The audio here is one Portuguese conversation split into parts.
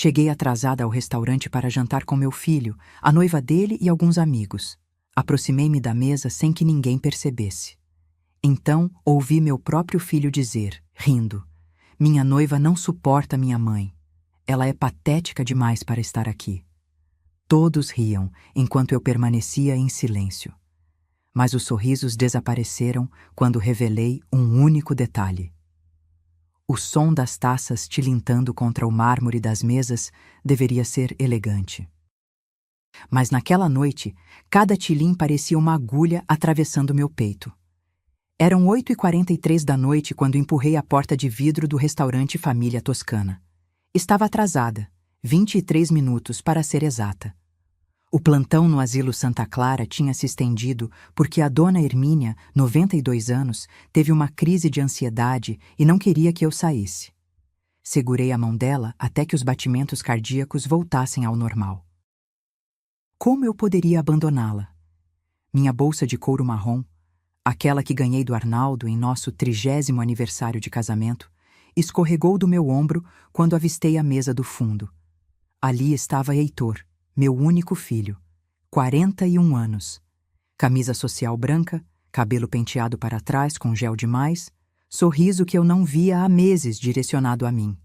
Cheguei atrasada ao restaurante para jantar com meu filho, a noiva dele e alguns amigos. Aproximei-me da mesa sem que ninguém percebesse. Então, ouvi meu próprio filho dizer, rindo: "Minha noiva não suporta minha mãe. Ela é patética demais para estar aqui." Todos riam, enquanto eu permanecia em silêncio. Mas os sorrisos desapareceram quando revelei um único detalhe. O som das taças tilintando contra o mármore das mesas deveria ser elegante. Mas naquela noite, cada tilim parecia uma agulha atravessando meu peito. Eram 8h43 da noite quando empurrei a porta de vidro do restaurante Família Toscana. Estava atrasada, 23 minutos para ser exata. O plantão no asilo Santa Clara tinha se estendido porque a dona Hermínia, 92 anos, teve uma crise de ansiedade e não queria que eu saísse. Segurei a mão dela até que os batimentos cardíacos voltassem ao normal. Como eu poderia abandoná-la? Minha bolsa de couro marrom, aquela que ganhei do Arnaldo em nosso 30º aniversário de casamento, escorregou do meu ombro quando avistei a mesa do fundo. Ali estava Heitor, meu único filho, 41 anos. Camisa social branca, cabelo penteado para trás com gel demais, sorriso que eu não via há meses direcionado a mim.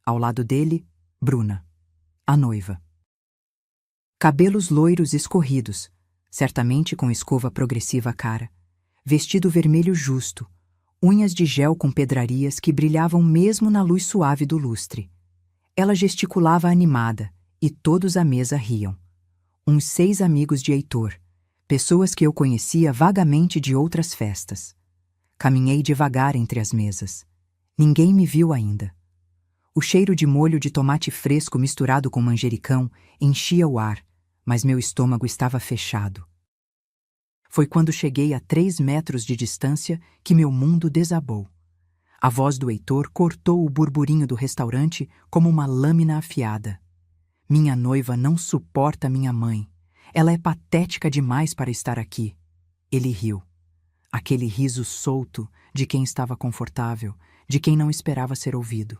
Ao lado dele, Bruna, a noiva. Cabelos loiros escorridos, certamente com escova progressiva à cara, vestido vermelho justo, unhas de gel com pedrarias que brilhavam mesmo na luz suave do lustre. Ela gesticulava animada, e todos à mesa riam. Uns 6 amigos de Heitor, pessoas que eu conhecia vagamente de outras festas. Caminhei devagar entre as mesas. Ninguém me viu ainda. O cheiro de molho de tomate fresco misturado com manjericão enchia o ar, mas meu estômago estava fechado. Foi quando cheguei a 3 metros de distância que meu mundo desabou. A voz do Heitor cortou o burburinho do restaurante como uma lâmina afiada. Minha noiva não suporta minha mãe. Ela é patética demais para estar aqui. Ele riu. Aquele riso solto de quem estava confortável, de quem não esperava ser ouvido.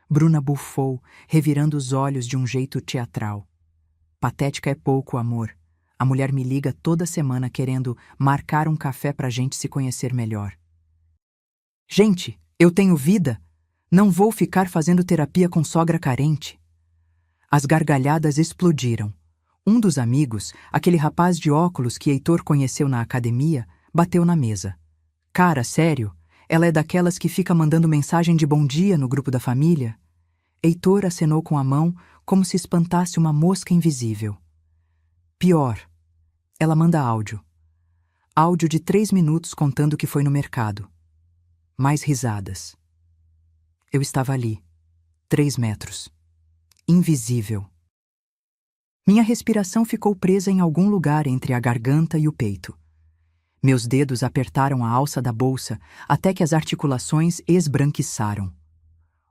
Bruna bufou, revirando os olhos de um jeito teatral. Patética é pouco, amor. A mulher me liga toda semana querendo marcar um café pra gente se conhecer melhor. Gente, eu tenho vida. Não vou ficar fazendo terapia com sogra carente. As gargalhadas explodiram. Um dos amigos, aquele rapaz de óculos que Heitor conheceu na academia, bateu na mesa. Cara, sério? Ela é daquelas que fica mandando mensagem de bom dia no grupo da família? Heitor acenou com a mão como se espantasse uma mosca invisível. Pior, ela manda áudio. Áudio de 3 minutos contando que foi no mercado. Mais risadas. Eu estava ali, 3 metros. Invisível. Minha respiração ficou presa em algum lugar entre a garganta e o peito. Meus dedos apertaram a alça da bolsa até que as articulações esbranquiçaram.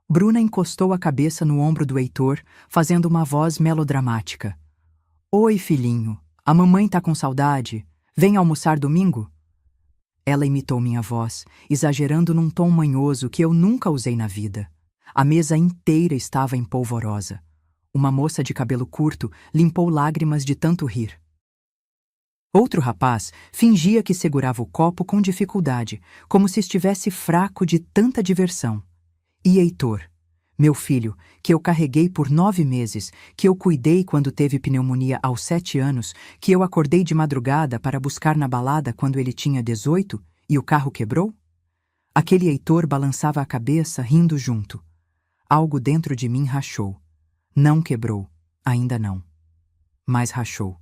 Bruna encostou a cabeça no ombro do Heitor, fazendo uma voz melodramática. Oi, filhinho, a mamãe tá com saudade. Vem almoçar domingo? Ela imitou minha voz, exagerando num tom manhoso que eu nunca usei na vida. A mesa inteira estava em polvorosa. Uma moça de cabelo curto limpou lágrimas de tanto rir. Outro rapaz fingia que segurava o copo com dificuldade, como se estivesse fraco de tanta diversão. E Heitor, meu filho, que eu carreguei por 9 meses, que eu cuidei quando teve pneumonia aos 7 anos, que eu acordei de madrugada para buscar na balada quando ele tinha 18 e o carro quebrou? Aquele Heitor balançava a cabeça, rindo junto. Algo dentro de mim rachou. Não quebrou, ainda não. Mas rachou.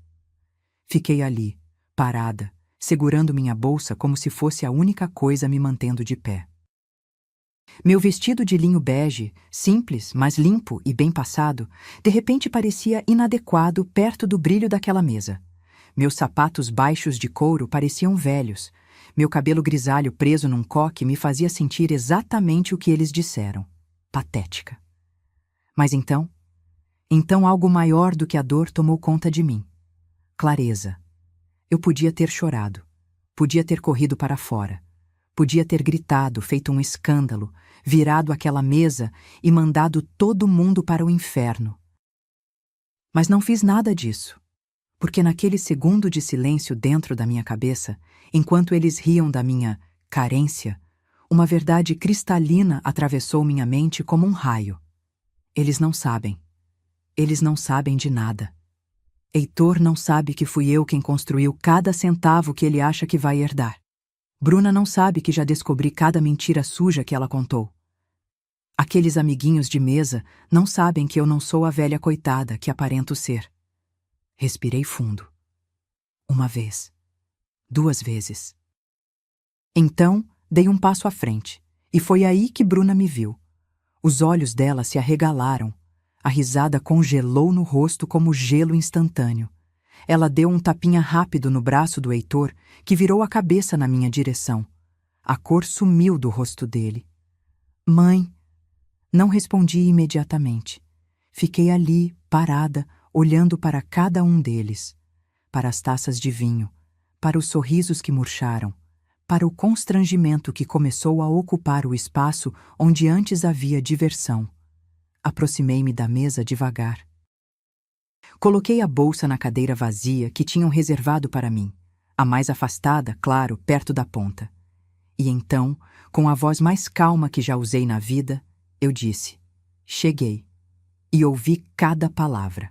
Fiquei ali, parada, segurando minha bolsa como se fosse a única coisa me mantendo de pé. Meu vestido de linho bege, simples, mas limpo e bem passado, de repente parecia inadequado perto do brilho daquela mesa. Meus sapatos baixos de couro pareciam velhos. Meu cabelo grisalho preso num coque me fazia sentir exatamente o que eles disseram. Patética. Mas então algo maior do que a dor tomou conta de mim. Clareza. Eu podia ter chorado. Podia ter corrido para fora. Podia ter gritado, feito um escândalo, virado aquela mesa e mandado todo mundo para o inferno. Mas não fiz nada disso, porque naquele segundo de silêncio dentro da minha cabeça, enquanto eles riam da minha carência, uma verdade cristalina atravessou minha mente como um raio. Eles não sabem. Eles não sabem de nada. Heitor não sabe que fui eu quem construiu cada centavo que ele acha que vai herdar. Bruna não sabe que já descobri cada mentira suja que ela contou. Aqueles amiguinhos de mesa não sabem que eu não sou a velha coitada que aparento ser. Respirei fundo. 1 vez. 2 vezes. Então, dei um passo à frente, e foi aí que Bruna me viu. Os olhos dela se arregalaram. A risada congelou no rosto como gelo instantâneo. Ela deu um tapinha rápido no braço do Heitor, que virou a cabeça na minha direção. A cor sumiu do rosto dele. Mãe! Não respondi imediatamente. Fiquei ali, parada, olhando para cada um deles. Para as taças de vinho, para os sorrisos que murcharam, para o constrangimento que começou a ocupar o espaço onde antes havia diversão. Aproximei-me da mesa devagar. Coloquei a bolsa na cadeira vazia que tinham reservado para mim, a mais afastada, claro, perto da ponta. E então, com a voz mais calma que já usei na vida, eu disse: cheguei. E ouvi cada palavra.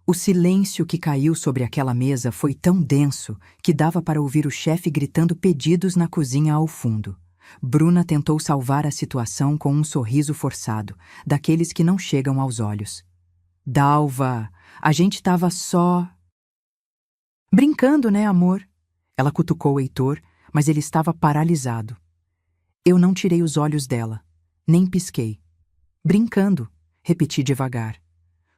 O silêncio que caiu sobre aquela mesa foi tão denso que dava para ouvir o chefe gritando pedidos na cozinha ao fundo. Bruna tentou salvar a situação com um sorriso forçado, daqueles que não chegam aos olhos. Dalva, a gente estava só... Brincando, né, amor? Ela cutucou o Heitor, mas ele estava paralisado. Eu não tirei os olhos dela, nem pisquei. Brincando, repeti devagar.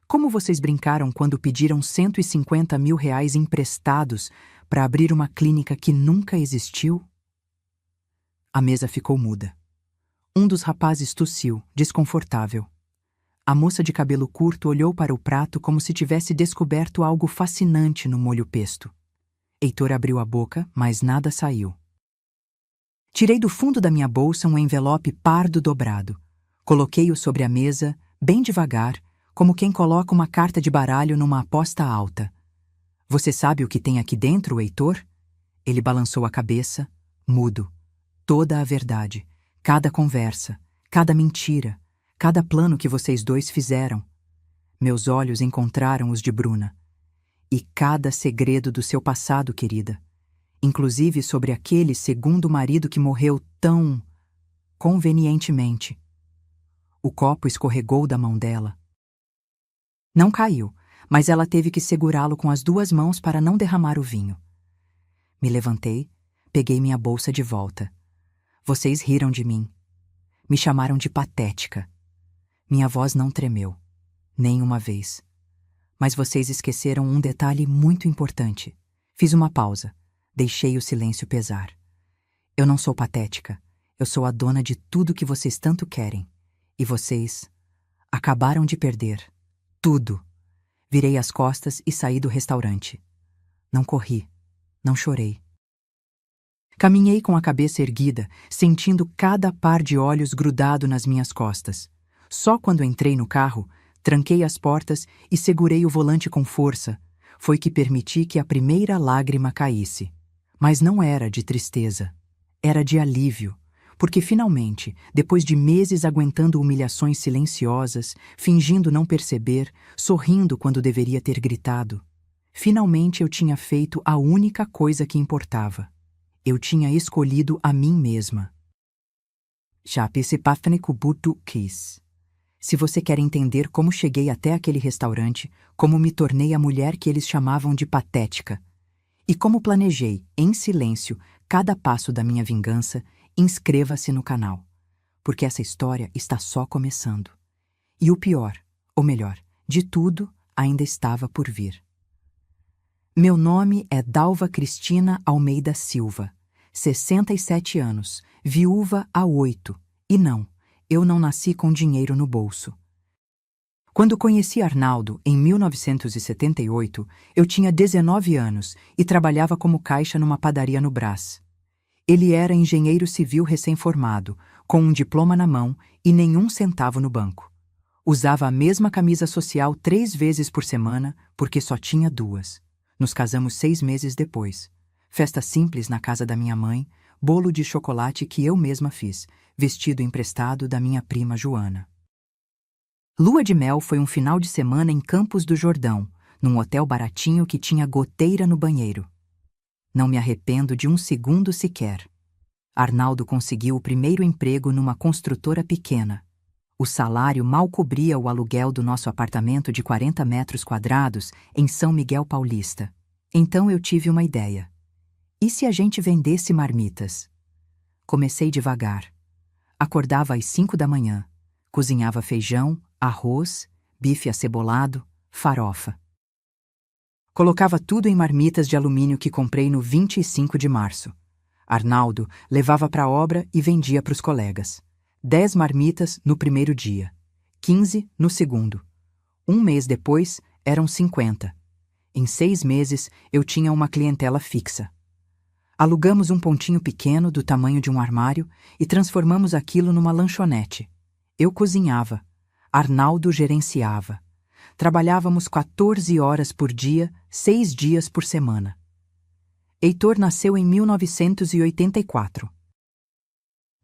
Como vocês brincaram quando pediram 150 mil reais emprestados para abrir uma clínica que nunca existiu? A mesa ficou muda. Um dos rapazes tossiu, desconfortável. A moça de cabelo curto olhou para o prato como se tivesse descoberto algo fascinante no molho pesto. Heitor abriu a boca, mas nada saiu. Tirei do fundo da minha bolsa um envelope pardo dobrado. Coloquei-o sobre a mesa, bem devagar, como quem coloca uma carta de baralho numa aposta alta. Você sabe o que tem aqui dentro, Heitor? Ele balançou a cabeça, mudo. Toda a verdade, cada conversa, cada mentira, cada plano que vocês dois fizeram. Meus olhos encontraram os de Bruna. E cada segredo do seu passado, querida. Inclusive sobre aquele segundo marido que morreu tão convenientemente. O copo escorregou da mão dela. Não caiu, mas ela teve que segurá-lo com as 2 mãos para não derramar o vinho. Me levantei, peguei minha bolsa de volta. Vocês riram de mim. Me chamaram de patética. Minha voz não tremeu, nem uma vez. Mas vocês esqueceram um detalhe muito importante. Fiz uma pausa, deixei o silêncio pesar. Eu não sou patética, eu sou a dona de tudo que vocês tanto querem. E vocês acabaram de perder. Tudo. Virei as costas e saí do restaurante. Não corri, não chorei. Caminhei com a cabeça erguida, sentindo cada par de olhos grudado nas minhas costas. Só quando entrei no carro, tranquei as portas e segurei o volante com força, foi que permiti que a primeira lágrima caísse. Mas não era de tristeza, era de alívio. Porque finalmente, depois de meses aguentando humilhações silenciosas, fingindo não perceber, sorrindo quando deveria ter gritado, finalmente eu tinha feito a única coisa que importava. Eu tinha escolhido a mim mesma. Se você quer entender como cheguei até aquele restaurante, como me tornei a mulher que eles chamavam de patética, e como planejei, em silêncio, cada passo da minha vingança, inscreva-se no canal, porque essa história está só começando. E o pior, ou melhor, de tudo, ainda estava por vir. Meu nome é Dalva Cristina Almeida Silva, 67 anos, viúva há 8, e não, eu não nasci com dinheiro no bolso. Quando conheci Arnaldo, em 1978, eu tinha 19 anos e trabalhava como caixa numa padaria no Brás. Ele era engenheiro civil recém-formado, com um diploma na mão e nenhum centavo no banco. Usava a mesma camisa social 3 vezes por semana, porque só tinha 2. Nos casamos 6 meses depois. Festa simples na casa da minha mãe, bolo de chocolate que eu mesma fiz, vestido emprestado da minha prima Joana. Lua de mel foi um final de semana em Campos do Jordão, num hotel baratinho que tinha goteira no banheiro. Não me arrependo de um segundo sequer. Arnaldo conseguiu o primeiro emprego numa construtora pequena. O salário mal cobria o aluguel do nosso apartamento de 40 metros quadrados em São Miguel Paulista. Então eu tive uma ideia. E se a gente vendesse marmitas? Comecei devagar. Acordava às 5 da manhã. Cozinhava feijão, arroz, bife acebolado, farofa. Colocava tudo em marmitas de alumínio que comprei no 25 de março. Arnaldo levava para a obra e vendia para os colegas. 10 marmitas no primeiro dia, 15 no segundo. Um mês depois, eram 50. Em 6 meses, eu tinha uma clientela fixa. Alugamos um pontinho pequeno do tamanho de um armário e transformamos aquilo numa lanchonete. Eu cozinhava. Arnaldo gerenciava. Trabalhávamos 14 horas por dia, 6 dias por semana. Heitor nasceu em 1984.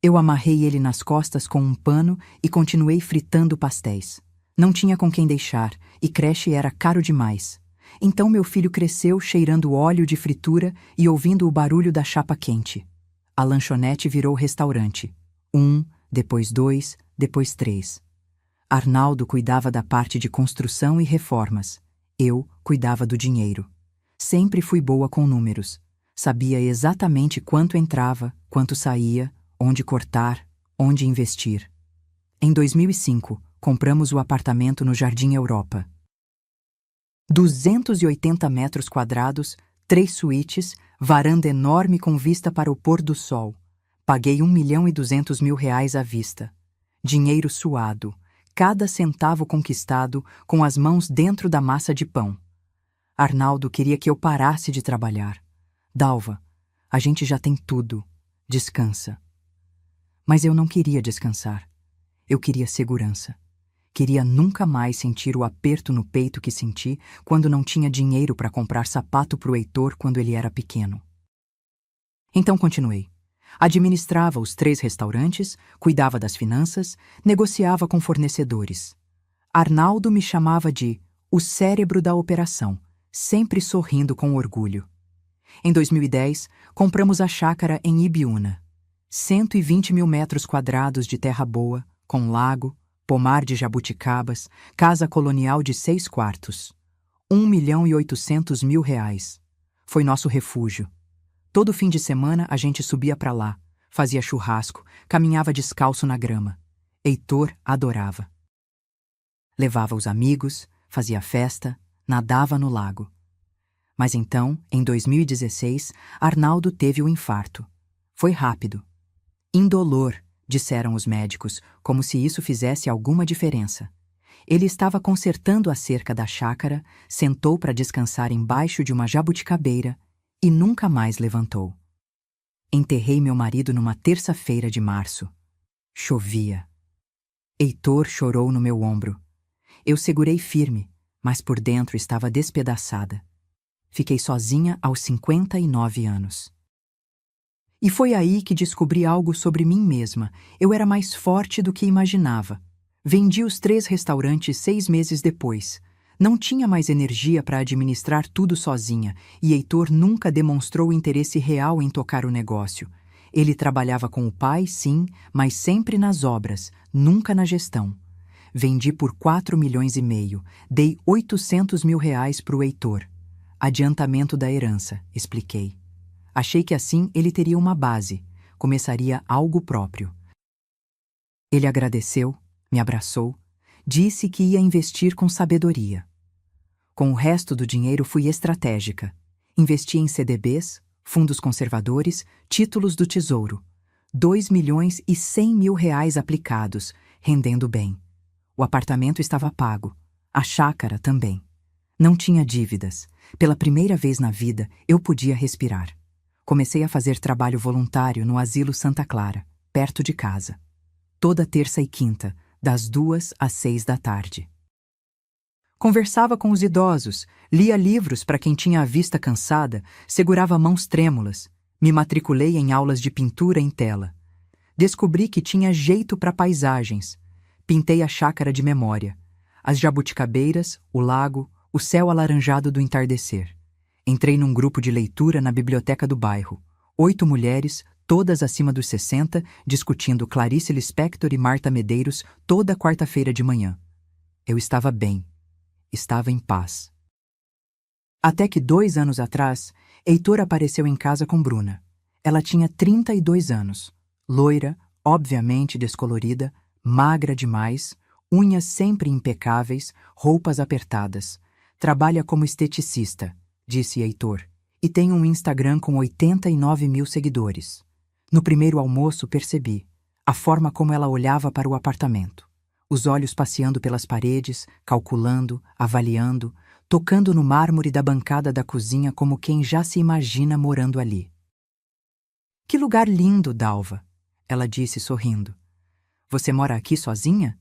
Eu amarrei ele nas costas com um pano e continuei fritando pastéis. Não tinha com quem deixar, e creche era caro demais. Então meu filho cresceu cheirando óleo de fritura e ouvindo o barulho da chapa quente. A lanchonete virou restaurante. 1, depois 2, depois 3. Arnaldo cuidava da parte de construção e reformas. Eu cuidava do dinheiro. Sempre fui boa com números. Sabia exatamente quanto entrava, quanto saía, onde cortar, onde investir. Em 2005, compramos o apartamento no Jardim Europa. 280 metros quadrados, 3 suítes, varanda enorme com vista para o pôr do sol. Paguei R$ 1.200.000 à vista. Dinheiro suado, cada centavo conquistado com as mãos dentro da massa de pão. Arnaldo queria que eu parasse de trabalhar. Dalva, a gente já tem tudo. Descansa. Mas eu não queria descansar. Eu queria segurança. Queria nunca mais sentir o aperto no peito que senti quando não tinha dinheiro para comprar sapato para o Heitor quando ele era pequeno. Então continuei. Administrava os 3 restaurantes, cuidava das finanças, negociava com fornecedores. Arnaldo me chamava de o cérebro da operação, sempre sorrindo com orgulho. Em 2010, compramos a chácara em Ibiúna. 120 mil metros quadrados de terra boa, com lago, pomar de jabuticabas, casa colonial de 6 quartos. R$ 1.800.000. Foi nosso refúgio. Todo fim de semana a gente subia para lá, fazia churrasco, caminhava descalço na grama. Heitor adorava. Levava os amigos, fazia festa, nadava no lago. Mas então, em 2016, Arnaldo teve o infarto. Foi rápido. Indolor, disseram os médicos, como se isso fizesse alguma diferença. Ele estava consertando a cerca da chácara, sentou para descansar embaixo de uma jabuticabeira e nunca mais levantou. Enterrei meu marido numa terça-feira de março. Chovia. Heitor chorou no meu ombro. Eu segurei firme, mas por dentro estava despedaçada. Fiquei sozinha aos 59 anos. E foi aí que descobri algo sobre mim mesma. Eu era mais forte do que imaginava. Vendi os 3 restaurantes 6 meses depois. Não tinha mais energia para administrar tudo sozinha, e Heitor nunca demonstrou interesse real em tocar o negócio. Ele trabalhava com o pai, sim, mas sempre nas obras, nunca na gestão. Vendi por R$ 4,5 milhões, dei R$ 800.000 para o Heitor. Adiantamento da herança, expliquei. Achei que assim ele teria uma base, começaria algo próprio. Ele agradeceu, me abraçou, disse que ia investir com sabedoria. Com o resto do dinheiro fui estratégica. Investi em CDBs, fundos conservadores, títulos do Tesouro. R$ 2.100.000 aplicados, rendendo bem. O apartamento estava pago, a chácara também. Não tinha dívidas. Pela primeira vez na vida, eu podia respirar. Comecei a fazer trabalho voluntário no Asilo Santa Clara, perto de casa. Toda terça e quinta, das 2 às 6 da tarde. Conversava com os idosos, lia livros para quem tinha a vista cansada, segurava mãos trêmulas, me matriculei em aulas de pintura em tela. Descobri que tinha jeito para paisagens. Pintei a chácara de memória, as jabuticabeiras, o lago, o céu alaranjado do entardecer. Entrei num grupo de leitura na biblioteca do bairro. 8 mulheres, todas acima dos 60, discutindo Clarice Lispector e Marta Medeiros toda quarta-feira de manhã. Eu estava bem. Estava em paz. Até que 2 anos atrás, Heitor apareceu em casa com Bruna. Ela tinha 32 anos. Loira, obviamente descolorida, magra demais, unhas sempre impecáveis, roupas apertadas. Trabalha como esteticista, disse Heitor, e tem um Instagram com 89 mil seguidores. No primeiro almoço percebi a forma como ela olhava para o apartamento. Os olhos passeando pelas paredes, calculando, avaliando, tocando no mármore da bancada da cozinha como quem já se imagina morando ali. Que lugar lindo, Dalva, ela disse sorrindo. Você mora aqui sozinha?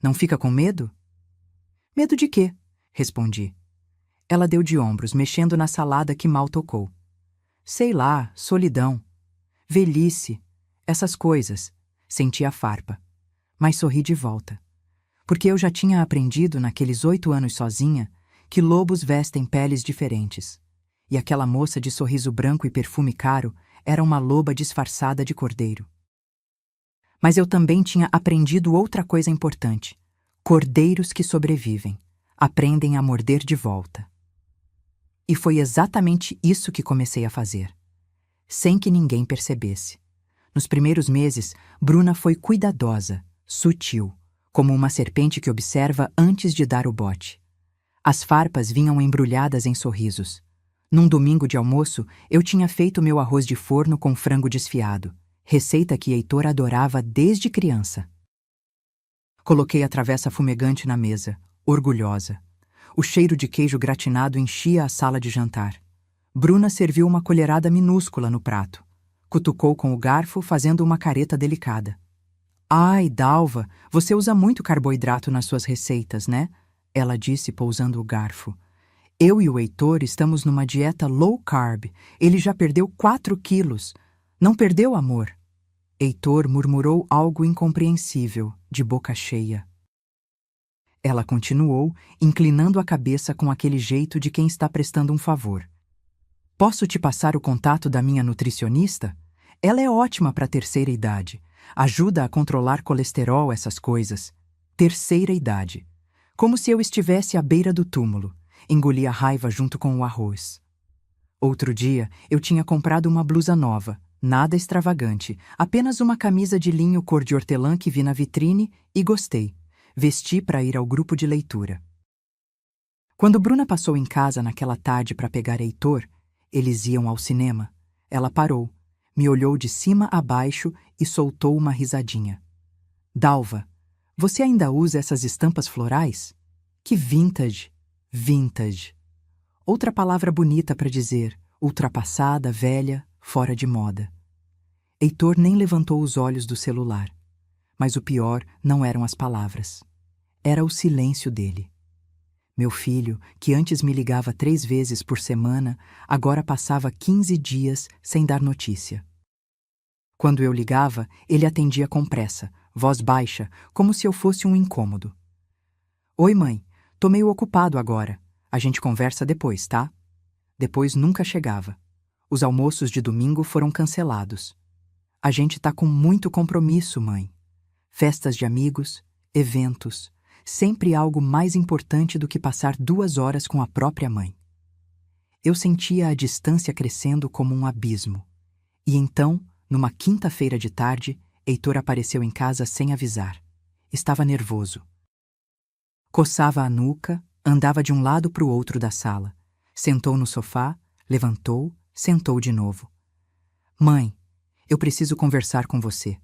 Não fica com medo? Medo de quê? Respondi. Ela deu de ombros, mexendo na salada que mal tocou. Sei lá, solidão, velhice, essas coisas. Senti a farpa, mas sorri de volta. Porque eu já tinha aprendido naqueles 8 anos sozinha que lobos vestem peles diferentes. E aquela moça de sorriso branco e perfume caro era uma loba disfarçada de cordeiro. Mas eu também tinha aprendido outra coisa importante. Cordeiros que sobrevivem, aprendem a morder de volta. E foi exatamente isso que comecei a fazer, sem que ninguém percebesse. Nos primeiros meses, Bruna foi cuidadosa, sutil, como uma serpente que observa antes de dar o bote. As farpas vinham embrulhadas em sorrisos. Num domingo de almoço, eu tinha feito meu arroz de forno com frango desfiado, receita que Heitor adorava desde criança. Coloquei a travessa fumegante na mesa, orgulhosa. O cheiro de queijo gratinado enchia a sala de jantar. Bruna serviu uma colherada minúscula no prato. Cutucou com o garfo, fazendo uma careta delicada. Ai, Dalva, você usa muito carboidrato nas suas receitas, né? Ela disse, pousando o garfo. Eu e o Heitor estamos numa dieta low carb. Ele já perdeu 4 quilos. Não perdeu, amor? Heitor murmurou algo incompreensível, de boca cheia. Ela continuou, inclinando a cabeça com aquele jeito de quem está prestando um favor. Posso te passar o contato da minha nutricionista? Ela é ótima para a terceira idade. Ajuda a controlar colesterol, essas coisas. Terceira idade. Como se eu estivesse à beira do túmulo. Engoli a raiva junto com o arroz. Outro dia, eu tinha comprado uma blusa nova, nada extravagante, apenas uma camisa de linho cor de hortelã que vi na vitrine e gostei. Vesti para ir ao grupo de leitura. Quando Bruna passou em casa naquela tarde para pegar Heitor, eles iam ao cinema. Ela parou, me olhou de cima a baixo e soltou uma risadinha. Dalva, você ainda usa essas estampas florais? Que vintage, vintage. Outra palavra bonita para dizer, ultrapassada, velha, fora de moda. Heitor nem levantou os olhos do celular. Mas o pior não eram as palavras. Era o silêncio dele. Meu filho, que antes me ligava 3 vezes por semana, agora passava 15 dias sem dar notícia. Quando eu ligava, ele atendia com pressa, voz baixa, como se eu fosse um incômodo. Oi, mãe, tô meio ocupado agora. A gente conversa depois, tá? Depois nunca chegava. Os almoços de domingo foram cancelados. A gente tá com muito compromisso, mãe. Festas de amigos, eventos, sempre algo mais importante do que passar 2 horas com a própria mãe. Eu sentia a distância crescendo como um abismo. E então, numa quinta-feira de tarde, Heitor apareceu em casa sem avisar. Estava nervoso. Coçava a nuca, andava de um lado para o outro da sala. Sentou no sofá, levantou, sentou de novo. Mãe, eu preciso conversar com você.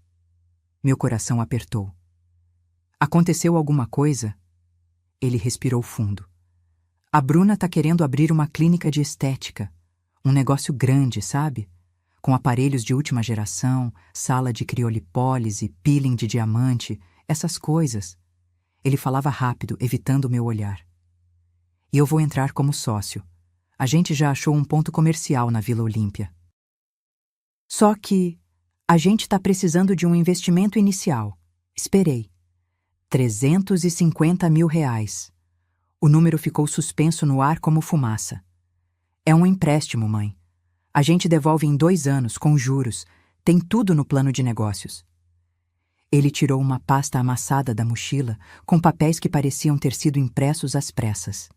Meu coração apertou. Aconteceu alguma coisa? Ele respirou fundo. A Bruna tá querendo abrir uma clínica de estética. Um negócio grande, sabe? com aparelhos de última geração, sala de criolipólise, peeling de diamante, essas coisas. Ele falava rápido, evitando meu olhar. E eu vou entrar como sócio. A gente já achou um ponto comercial na Vila Olímpia. Só que a gente está precisando de um investimento inicial. Esperei. 350 mil reais. O número ficou suspenso no ar como fumaça. É um empréstimo, mãe. A gente devolve em 2 anos, com juros. Tem tudo no plano de negócios. Ele tirou uma pasta amassada da mochila, com papéis que pareciam ter sido impressos às pressas.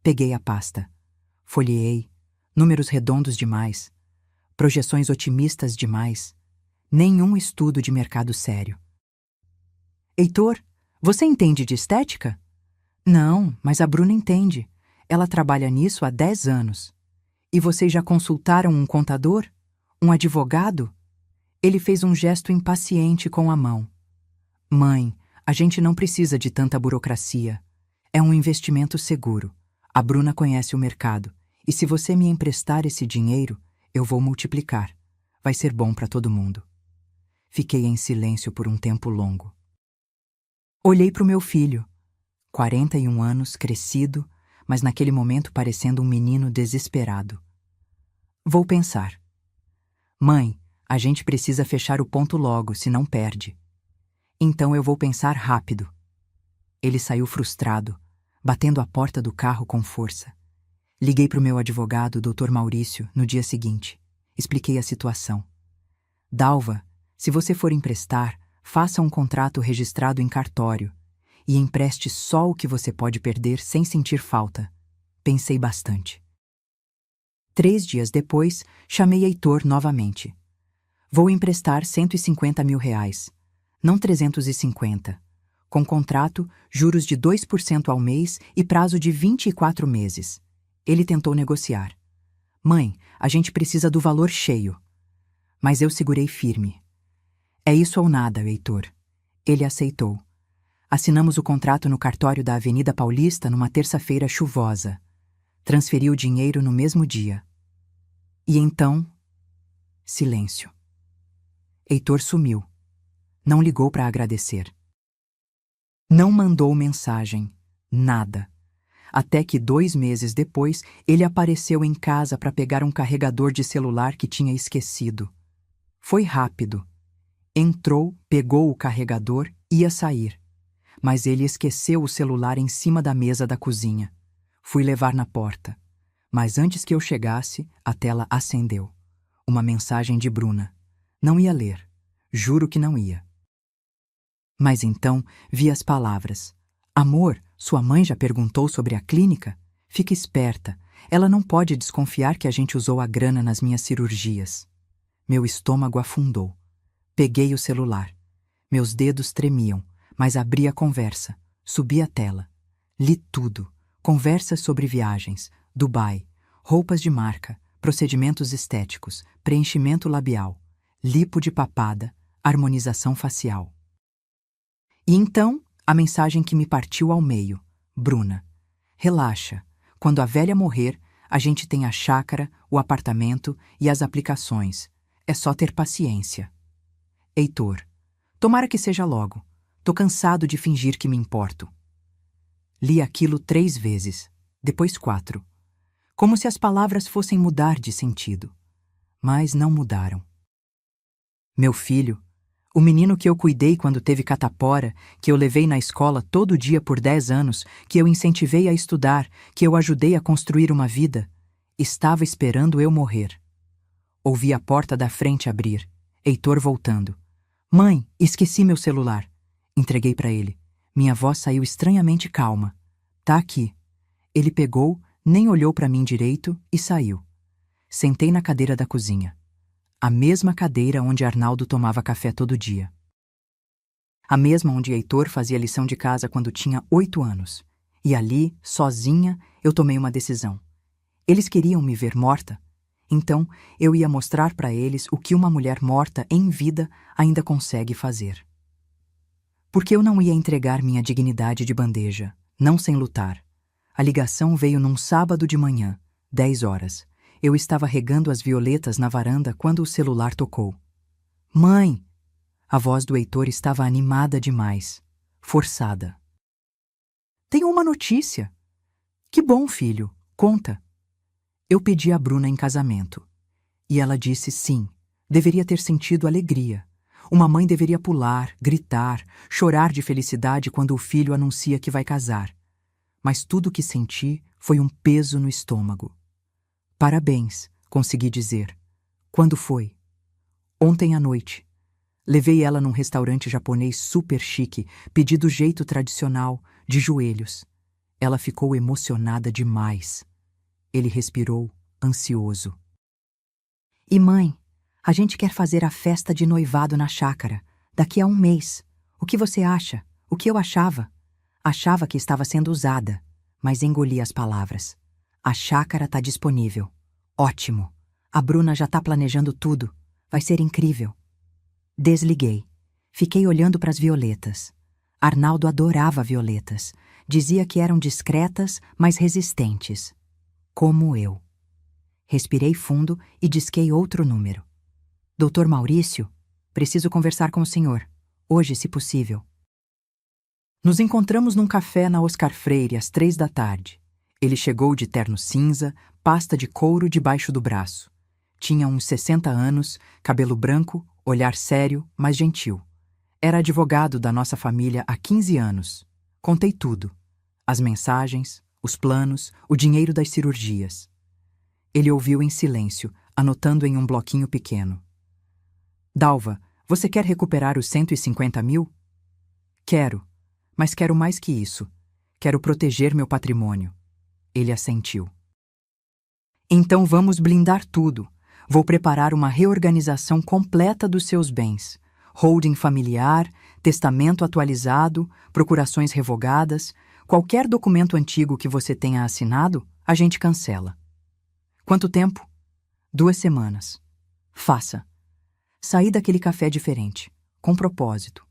Peguei a pasta. Folheei. Números redondos demais. Projeções otimistas demais. Nenhum estudo de mercado sério. Heitor, você entende de estética? Não, mas a Bruna entende. Ela trabalha nisso há 10 anos. E vocês já consultaram um contador? Um advogado? Ele fez um gesto impaciente com a mão. Mãe, a gente não precisa de tanta burocracia. É um investimento seguro. A Bruna conhece o mercado. E se você me emprestar esse dinheiro, eu vou multiplicar. Vai ser bom para todo mundo. Fiquei em silêncio por um tempo longo. Olhei para o meu filho. 41 anos, crescido, mas naquele momento parecendo um menino desesperado. Vou pensar. Mãe, a gente precisa fechar o ponto logo, senão perde. Então eu vou pensar rápido. Ele saiu frustrado, batendo a porta do carro com força. Liguei para o meu advogado, Dr. Maurício, no dia seguinte. Expliquei a situação. Dalva, se você for emprestar, faça um contrato registrado em cartório e empreste só o que você pode perder sem sentir falta. Pensei bastante. 3 dias depois, chamei Heitor novamente. Vou emprestar 150 mil reais, não 350. Com contrato, juros de 2% ao mês e prazo de 24 meses. Ele tentou negociar. Mãe, a gente precisa do valor cheio. Mas eu segurei firme. É isso ou nada, Heitor. Ele aceitou. Assinamos o contrato no cartório da Avenida Paulista numa terça-feira chuvosa. Transferi o dinheiro no mesmo dia. E então, silêncio. Heitor sumiu. Não ligou para agradecer. Não mandou mensagem. Nada. Até que 2 meses depois, ele apareceu em casa para pegar um carregador de celular que tinha esquecido. Foi rápido. Entrou, pegou o carregador, ia sair. Mas ele esqueceu o celular em cima da mesa da cozinha. Fui levar na porta. Mas antes que eu chegasse, a tela acendeu. Uma mensagem de Bruna. Não ia ler. Juro que não ia. Mas então vi as palavras. Amor, sua mãe já perguntou sobre a clínica? Fica esperta. Ela não pode desconfiar que a gente usou a grana nas minhas cirurgias. Meu estômago afundou. Peguei o celular. Meus dedos tremiam, mas abri a conversa. Subi a tela. Li tudo. Conversas sobre viagens, Dubai, roupas de marca, procedimentos estéticos, preenchimento labial, lipo de papada, harmonização facial. E então, a mensagem que me partiu ao meio. Bruna, relaxa. Quando a velha morrer, a gente tem a chácara, o apartamento e as aplicações. É só ter paciência. Heitor, tomara que seja logo. Tô cansado de fingir que me importo. Li aquilo 3 vezes, depois 4. Como se as palavras fossem mudar de sentido. Mas não mudaram. Meu filho, o menino que eu cuidei quando teve catapora, que eu levei na escola todo dia por 10 anos, que eu incentivei a estudar, que eu ajudei a construir uma vida, estava esperando eu morrer. Ouvi a porta da frente abrir. Heitor voltando. Mãe, esqueci meu celular. Entreguei para ele. Minha voz saiu estranhamente calma. Tá aqui. Ele pegou, nem olhou para mim direito e saiu. Sentei na cadeira da cozinha. A mesma cadeira onde Arnaldo tomava café todo dia. A mesma onde Heitor fazia lição de casa quando tinha 8 anos. E ali, sozinha, eu tomei uma decisão. Eles queriam me ver morta. Então, eu ia mostrar para eles o que uma mulher morta em vida ainda consegue fazer. Porque eu não ia entregar minha dignidade de bandeja, não sem lutar. A ligação veio num sábado de manhã, 10 horas. Eu estava regando as violetas na varanda quando o celular tocou. Mãe! A voz do Heitor estava animada demais, forçada. Tenho uma notícia. Que bom, filho. Conta. Eu pedi a Bruna em casamento. E ela disse sim. Deveria ter sentido alegria. Uma mãe deveria pular, gritar, chorar de felicidade quando o filho anuncia que vai casar. Mas tudo o que senti foi um peso no estômago. Parabéns, consegui dizer. Quando foi? Ontem à noite. Levei ela num restaurante japonês super chique, pedi do jeito tradicional, de joelhos. Ela ficou emocionada demais. Ele respirou, ansioso. E mãe, a gente quer fazer a festa de noivado na chácara, daqui a 1 mês. O que você acha? O que eu achava? Achava que estava sendo usada, mas engoli as palavras. A chácara está disponível. Ótimo. A Bruna já está planejando tudo. Vai ser incrível. Desliguei. Fiquei olhando para as violetas. Arnaldo adorava violetas. Dizia que eram discretas, mas resistentes. Como eu. Respirei fundo e disquei outro número. Doutor Maurício, preciso conversar com o senhor. Hoje, se possível. Nos encontramos num café na Oscar Freire às 3 da tarde. Ele chegou de terno cinza, pasta de couro debaixo do braço. Tinha uns 60 anos, cabelo branco, olhar sério, mas gentil. Era advogado da nossa família há 15 anos. Contei tudo. As mensagens, os planos, o dinheiro das cirurgias. Ele ouviu em silêncio, anotando em um bloquinho pequeno. Dalva, você quer recuperar os 150 mil? Quero, mas quero mais que isso. Quero proteger meu patrimônio. Ele assentiu. Então vamos blindar tudo. Vou preparar uma reorganização completa dos seus bens. Holding familiar, testamento atualizado, procurações revogadas, qualquer documento antigo que você tenha assinado, a gente cancela. Quanto tempo? 2 semanas. Faça. Saí daquele café diferente, com propósito,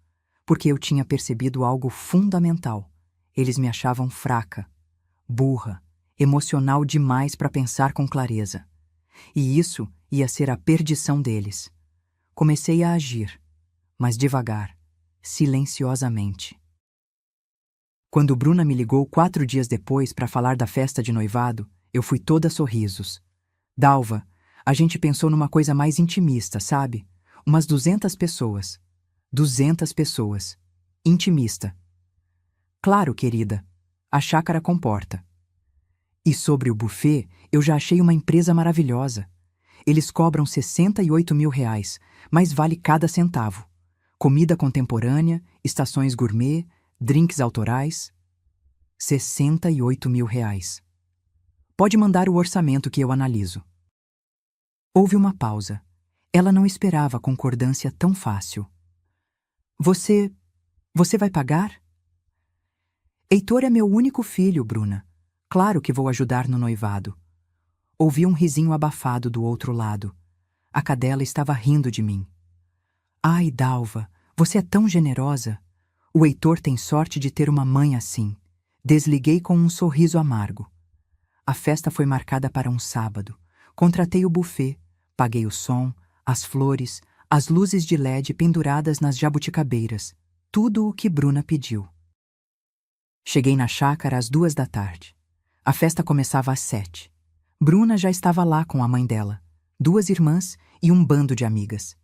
porque eu tinha percebido algo fundamental. Eles me achavam fraca, burra, emocional demais para pensar com clareza. E isso ia ser a perdição deles. Comecei a agir, mas devagar, silenciosamente. Quando Bruna me ligou 4 dias depois para falar da festa de noivado, eu fui toda sorrisos. Dalva, a gente pensou numa coisa mais intimista, sabe? Umas 200 pessoas. 200 pessoas. Intimista. Claro, querida. A chácara comporta. E sobre o buffet, eu já achei uma empresa maravilhosa. Eles cobram 68 mil reais, mas vale cada centavo. Comida contemporânea, estações gourmet, drinks autorais. 68 mil reais. Pode mandar o orçamento que eu analiso. Houve uma pausa. Ela não esperava concordância tão fácil. Você vai pagar? Heitor é meu único filho, Bruna. Claro que vou ajudar no noivado. Ouvi um risinho abafado do outro lado. A cadela estava rindo de mim. Ai, Dalva, você é tão generosa. O Heitor tem sorte de ter uma mãe assim. Desliguei com um sorriso amargo. A festa foi marcada para um sábado. Contratei o buffet, paguei o som, as flores, as luzes de LED penduradas nas jabuticabeiras. Tudo o que Bruna pediu. Cheguei na chácara às 2 da tarde. A festa começava às 7. Bruna já estava lá com a mãe dela, 2 irmãs e um bando de amigas.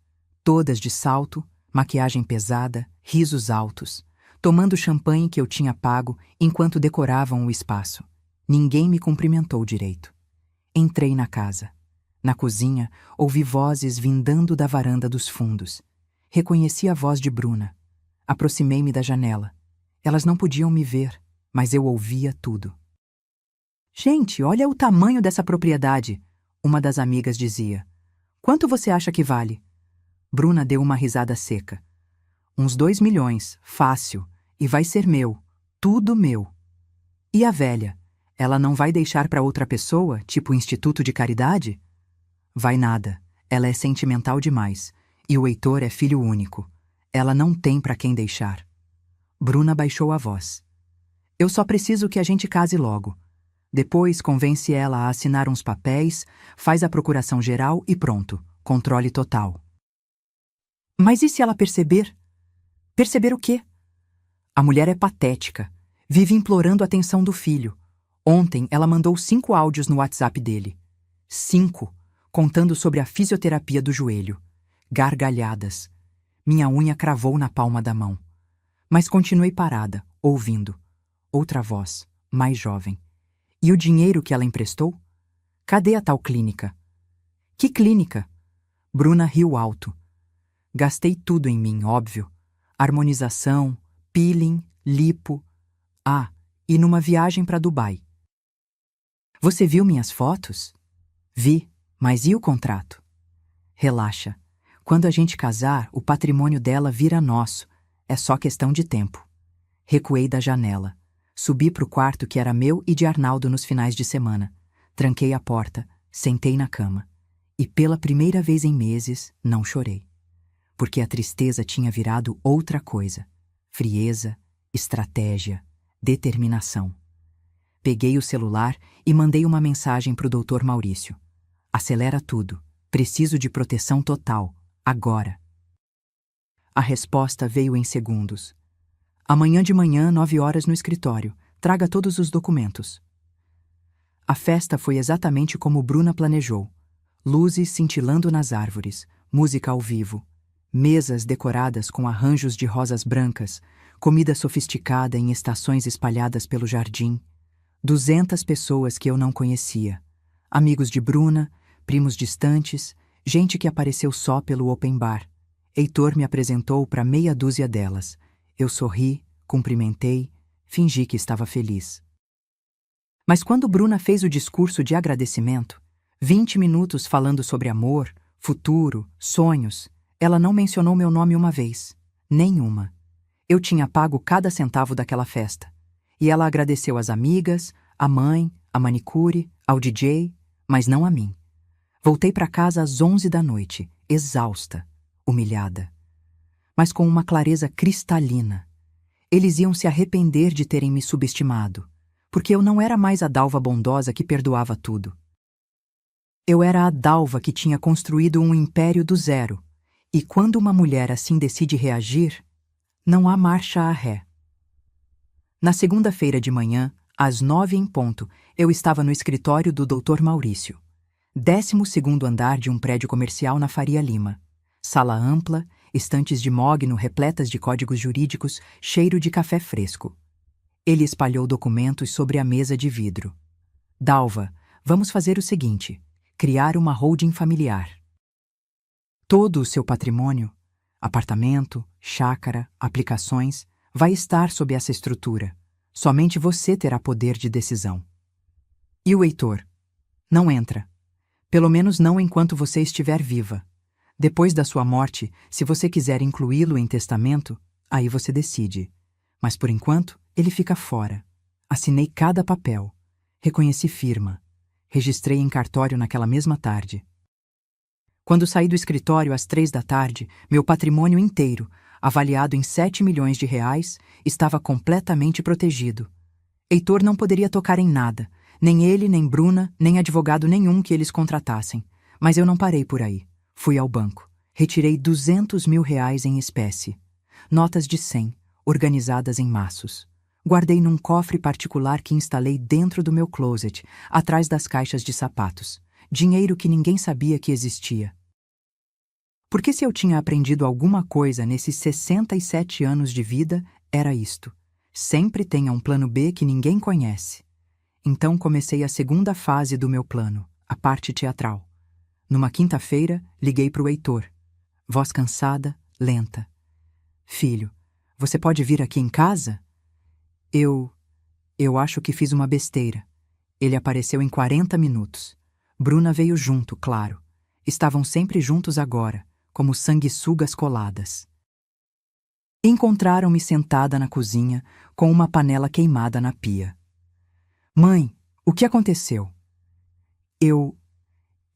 Todas de salto, maquiagem pesada, risos altos, tomando champanhe que eu tinha pago enquanto decoravam o espaço. Ninguém me cumprimentou direito. Entrei na casa. Na cozinha, ouvi vozes vindando da varanda dos fundos. Reconheci a voz de Bruna. Aproximei-me da janela. Elas não podiam me ver, mas eu ouvia tudo. Gente, olha o tamanho dessa propriedade, uma das amigas dizia. Quanto você acha que vale? Bruna deu uma risada seca. Uns 2 milhões, fácil, e vai ser meu, tudo meu. E a velha? Ela não vai deixar para outra pessoa, tipo instituto de caridade? Vai nada, ela é sentimental demais, e o Heitor é filho único. Ela não tem para quem deixar. Bruna baixou a voz. Eu só preciso que a gente case logo. Depois convence ela a assinar uns papéis, faz a procuração geral e pronto, controle total. Mas e se ela perceber? Perceber o quê? A mulher é patética. Vive implorando a atenção do filho. Ontem ela mandou 5 áudios no WhatsApp dele. 5, contando sobre a fisioterapia do joelho. Gargalhadas. Minha unha cravou na palma da mão. Mas continuei parada, ouvindo. Outra voz, mais jovem. E o dinheiro que ela emprestou? Cadê a tal clínica? Que clínica? Bruna riu alto. Gastei tudo em mim, óbvio. Harmonização, peeling, lipo. Ah, e numa viagem para Dubai. Você viu minhas fotos? Vi, mas e o contrato? Relaxa. Quando a gente casar, o patrimônio dela vira nosso. É só questão de tempo. Recuei da janela. Subi para o quarto que era meu e de Arnaldo nos finais de semana. Tranquei a porta, sentei na cama. E pela primeira vez em meses, não chorei. Porque a tristeza tinha virado outra coisa. Frieza, estratégia, determinação. Peguei o celular e mandei uma mensagem para o Dr. Maurício. Acelera tudo. Preciso de proteção total. Agora. A resposta veio em segundos. Amanhã de manhã, 9 horas no escritório. Traga todos os documentos. A festa foi exatamente como Bruna planejou. Luzes cintilando nas árvores, música ao vivo, mesas decoradas com arranjos de rosas brancas, comida sofisticada em estações espalhadas pelo jardim, 200 pessoas que eu não conhecia, amigos de Bruna, primos distantes, gente que apareceu só pelo open bar. Heitor me apresentou para meia dúzia delas. Eu sorri, cumprimentei, fingi que estava feliz. Mas quando Bruna fez o discurso de agradecimento, 20 minutos falando sobre amor, futuro, sonhos, ela não mencionou meu nome uma vez. Nenhuma. Eu tinha pago cada centavo daquela festa. E ela agradeceu às amigas, à mãe, à manicure, ao DJ, mas não a mim. Voltei para casa às 11 da noite, exausta, humilhada. Mas com uma clareza cristalina. Eles iam se arrepender de terem me subestimado, porque eu não era mais a Dalva bondosa que perdoava tudo. Eu era a Dalva que tinha construído um império do zero, e quando uma mulher assim decide reagir, não há marcha a ré. Na segunda-feira de manhã, às 9 em ponto, eu estava no escritório do Dr. Maurício, 12º andar de um prédio comercial na Faria Lima. Sala ampla, estantes de mogno repletas de códigos jurídicos, cheiro de café fresco. Ele espalhou documentos sobre a mesa de vidro. Dalva, vamos fazer o seguinte: criar uma holding familiar. Todo o seu patrimônio, apartamento, chácara, aplicações, vai estar sob essa estrutura. Somente você terá poder de decisão. E o Heitor? Não entra. Pelo menos não enquanto você estiver viva. Depois da sua morte, se você quiser incluí-lo em testamento, aí você decide. Mas por enquanto, ele fica fora. Assinei cada papel. Reconheci firma. Registrei em cartório naquela mesma tarde. Quando saí do escritório às 3 da tarde, meu patrimônio inteiro, avaliado em 7 milhões de reais, estava completamente protegido. Heitor não poderia tocar em nada, nem ele, nem Bruna, nem advogado nenhum que eles contratassem. Mas eu não parei por aí. Fui ao banco. Retirei 200 mil reais em espécie. Notas de 100, organizadas em maços. Guardei num cofre particular que instalei dentro do meu closet, atrás das caixas de sapatos. Dinheiro que ninguém sabia que existia. Porque se eu tinha aprendido alguma coisa nesses 67 anos de vida, era isto. Sempre tenha um plano B que ninguém conhece. Então comecei a segunda fase do meu plano, a parte teatral. Numa quinta-feira, liguei para o Heitor. Voz cansada, lenta. Filho, você pode vir aqui em casa? Eu acho que fiz uma besteira. Ele apareceu em 40 minutos. Bruna veio junto, claro. Estavam sempre juntos agora, como sanguessugas coladas. Encontraram-me sentada na cozinha, com uma panela queimada na pia. Mãe, o que aconteceu?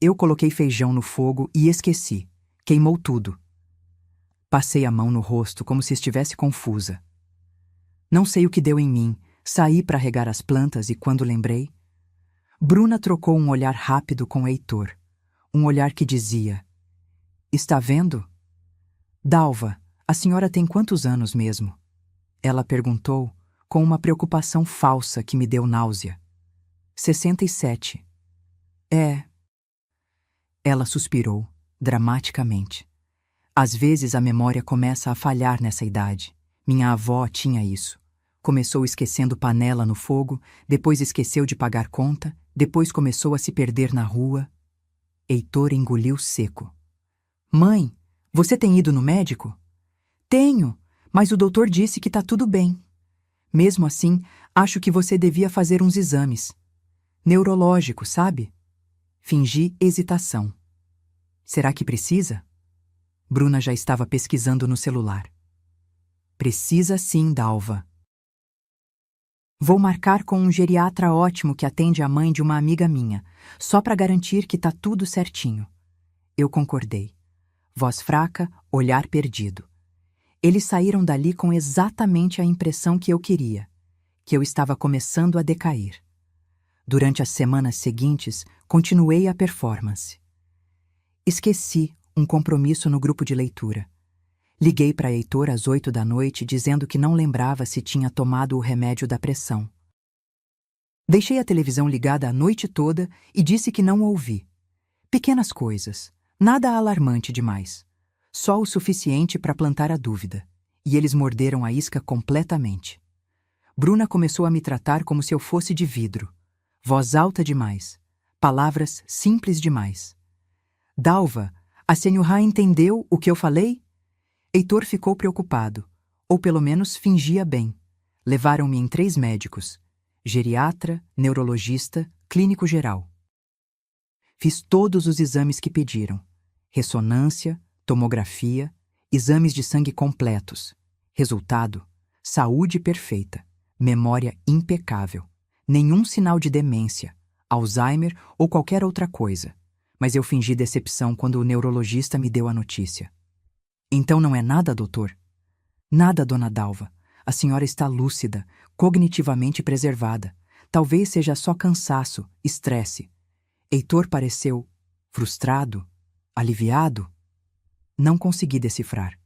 Eu coloquei feijão no fogo e esqueci. Queimou tudo. Passei a mão no rosto como se estivesse confusa. Não sei o que deu em mim. Saí para regar as plantas e quando lembrei... Bruna trocou um olhar rápido com Heitor. Um olhar que dizia: Está vendo? Dalva, a senhora tem quantos anos mesmo? Ela perguntou, com uma preocupação falsa que me deu náusea. 67. É. Ela suspirou, dramaticamente. Às vezes a memória começa a falhar nessa idade. Minha avó tinha isso. Começou esquecendo panela no fogo, depois esqueceu de pagar conta, depois começou a se perder na rua. Heitor engoliu seco. Mãe, você tem ido no médico? Tenho, mas o doutor disse que tá tudo bem. Mesmo assim, acho que você devia fazer uns exames. Neurológico, sabe? Fingi hesitação. Será que precisa? Bruna já estava pesquisando no celular. Precisa sim, Dalva. Vou marcar com um geriatra ótimo que atende a mãe de uma amiga minha, só para garantir que tá tudo certinho. Eu concordei. Voz fraca, olhar perdido. Eles saíram dali com exatamente a impressão que eu queria, que eu estava começando a decair. Durante as semanas seguintes, continuei a performance. Esqueci um compromisso no grupo de leitura. Liguei para Heitor às 8 da noite dizendo que não lembrava se tinha tomado o remédio da pressão. Deixei a televisão ligada a noite toda e disse que não ouvi. Pequenas coisas, nada alarmante demais. Só o suficiente para plantar a dúvida. E eles morderam a isca completamente. Bruna começou a me tratar como se eu fosse de vidro. Voz alta demais. Palavras simples demais. Dalva, a senhora entendeu o que eu falei? Heitor ficou preocupado, ou pelo menos fingia bem. Levaram-me em 3 médicos: geriatra, neurologista, clínico geral. Fiz todos os exames que pediram: ressonância, tomografia, exames de sangue completos. Resultado: saúde perfeita, memória impecável, nenhum sinal de demência, Alzheimer ou qualquer outra coisa. Mas eu fingi decepção quando o neurologista me deu a notícia. Então não é nada, doutor? Nada, dona Dalva. A senhora está lúcida, cognitivamente preservada. Talvez seja só cansaço, estresse. Heitor pareceu frustrado, aliviado. Não consegui decifrar.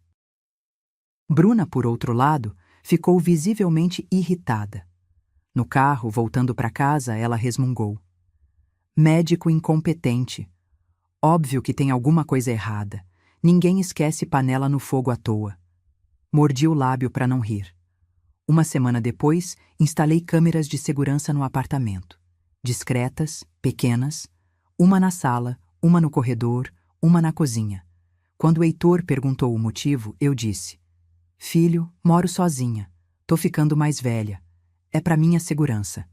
Bruna, por outro lado, ficou visivelmente irritada. No carro, voltando para casa, ela resmungou. Médico incompetente. Óbvio que tem alguma coisa errada. Ninguém esquece panela no fogo à toa. Mordi o lábio para não rir. Uma semana depois, instalei câmeras de segurança no apartamento. Discretas, pequenas, uma na sala, uma no corredor, uma na cozinha. Quando o Heitor perguntou o motivo, eu disse: Filho, moro sozinha. Tô ficando mais velha. É para minha segurança.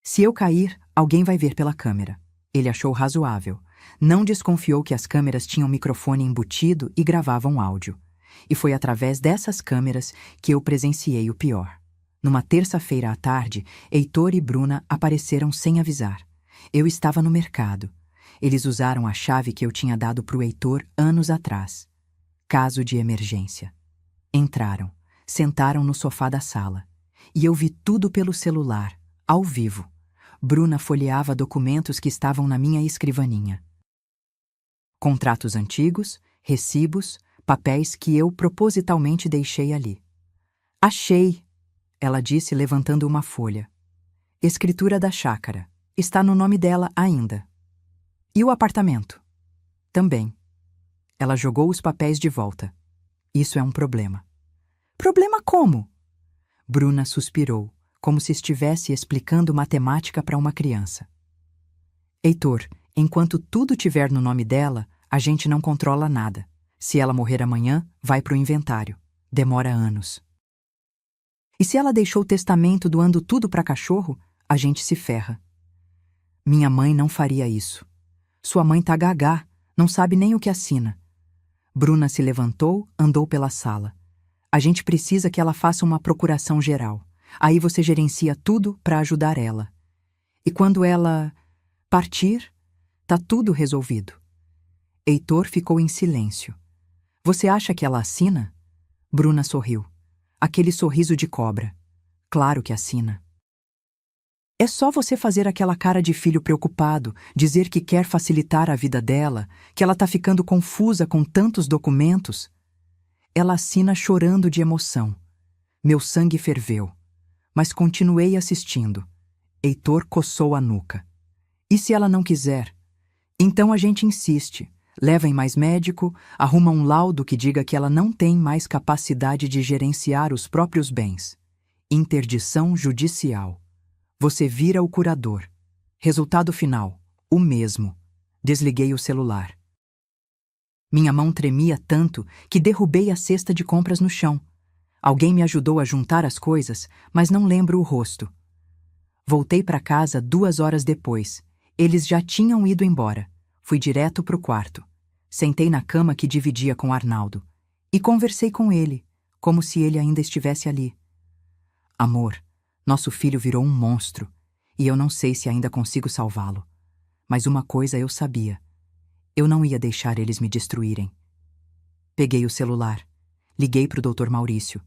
Se eu cair, alguém vai ver pela câmera. Ele achou razoável. Não desconfiou que as câmeras tinham microfone embutido e gravavam áudio. E foi através dessas câmeras que eu presenciei o pior. Numa terça-feira à tarde, Heitor e Bruna apareceram sem avisar. Eu estava no mercado. Eles usaram a chave que eu tinha dado para o Heitor anos atrás. Caso de emergência. Entraram, sentaram no sofá da sala. E eu vi tudo pelo celular, ao vivo. Bruna folheava documentos que estavam na minha escrivaninha. Contratos antigos, recibos, papéis que eu propositalmente deixei ali. Achei, ela disse levantando uma folha. Escritura da chácara. Está no nome dela ainda. E o apartamento? Também. Ela jogou os papéis de volta. Isso é um problema. Problema como? Bruna suspirou, como se estivesse explicando matemática para uma criança. Heitor, enquanto tudo tiver no nome dela, a gente não controla nada. Se ela morrer amanhã, vai pro inventário. Demora anos. E se ela deixou o testamento doando tudo para cachorro, a gente se ferra. Minha mãe não faria isso. Sua mãe tá gagá, não sabe nem o que assina. Bruna se levantou, andou pela sala. A gente precisa que ela faça uma procuração geral. Aí você gerencia tudo para ajudar ela. E quando ela partir, tá tudo resolvido. Heitor ficou em silêncio. Você acha que ela assina? Bruna sorriu. Aquele sorriso de cobra. Claro que assina. É só você fazer aquela cara de filho preocupado, dizer que quer facilitar a vida dela, que ela tá ficando confusa com tantos documentos. Ela assina chorando de emoção. Meu sangue ferveu, mas continuei assistindo. Heitor coçou a nuca. E se ela não quiser? Então a gente insiste, leva em mais médico, arruma um laudo que diga que ela não tem mais capacidade de gerenciar os próprios bens. Interdição judicial. Você vira o curador. Resultado final, o mesmo. Desliguei o celular. Minha mão tremia tanto que derrubei a cesta de compras no chão. Alguém me ajudou a juntar as coisas, mas não lembro o rosto. Voltei para casa 2 horas depois. Eles já tinham ido embora. Fui direto pro quarto. Sentei na cama que dividia com Arnaldo. E conversei com ele, como se ele ainda estivesse ali. Amor, nosso filho virou um monstro, e eu não sei se ainda consigo salvá-lo. Mas uma coisa eu sabia. Eu não ia deixar eles me destruírem. Peguei o celular. Liguei pro Dr. Maurício.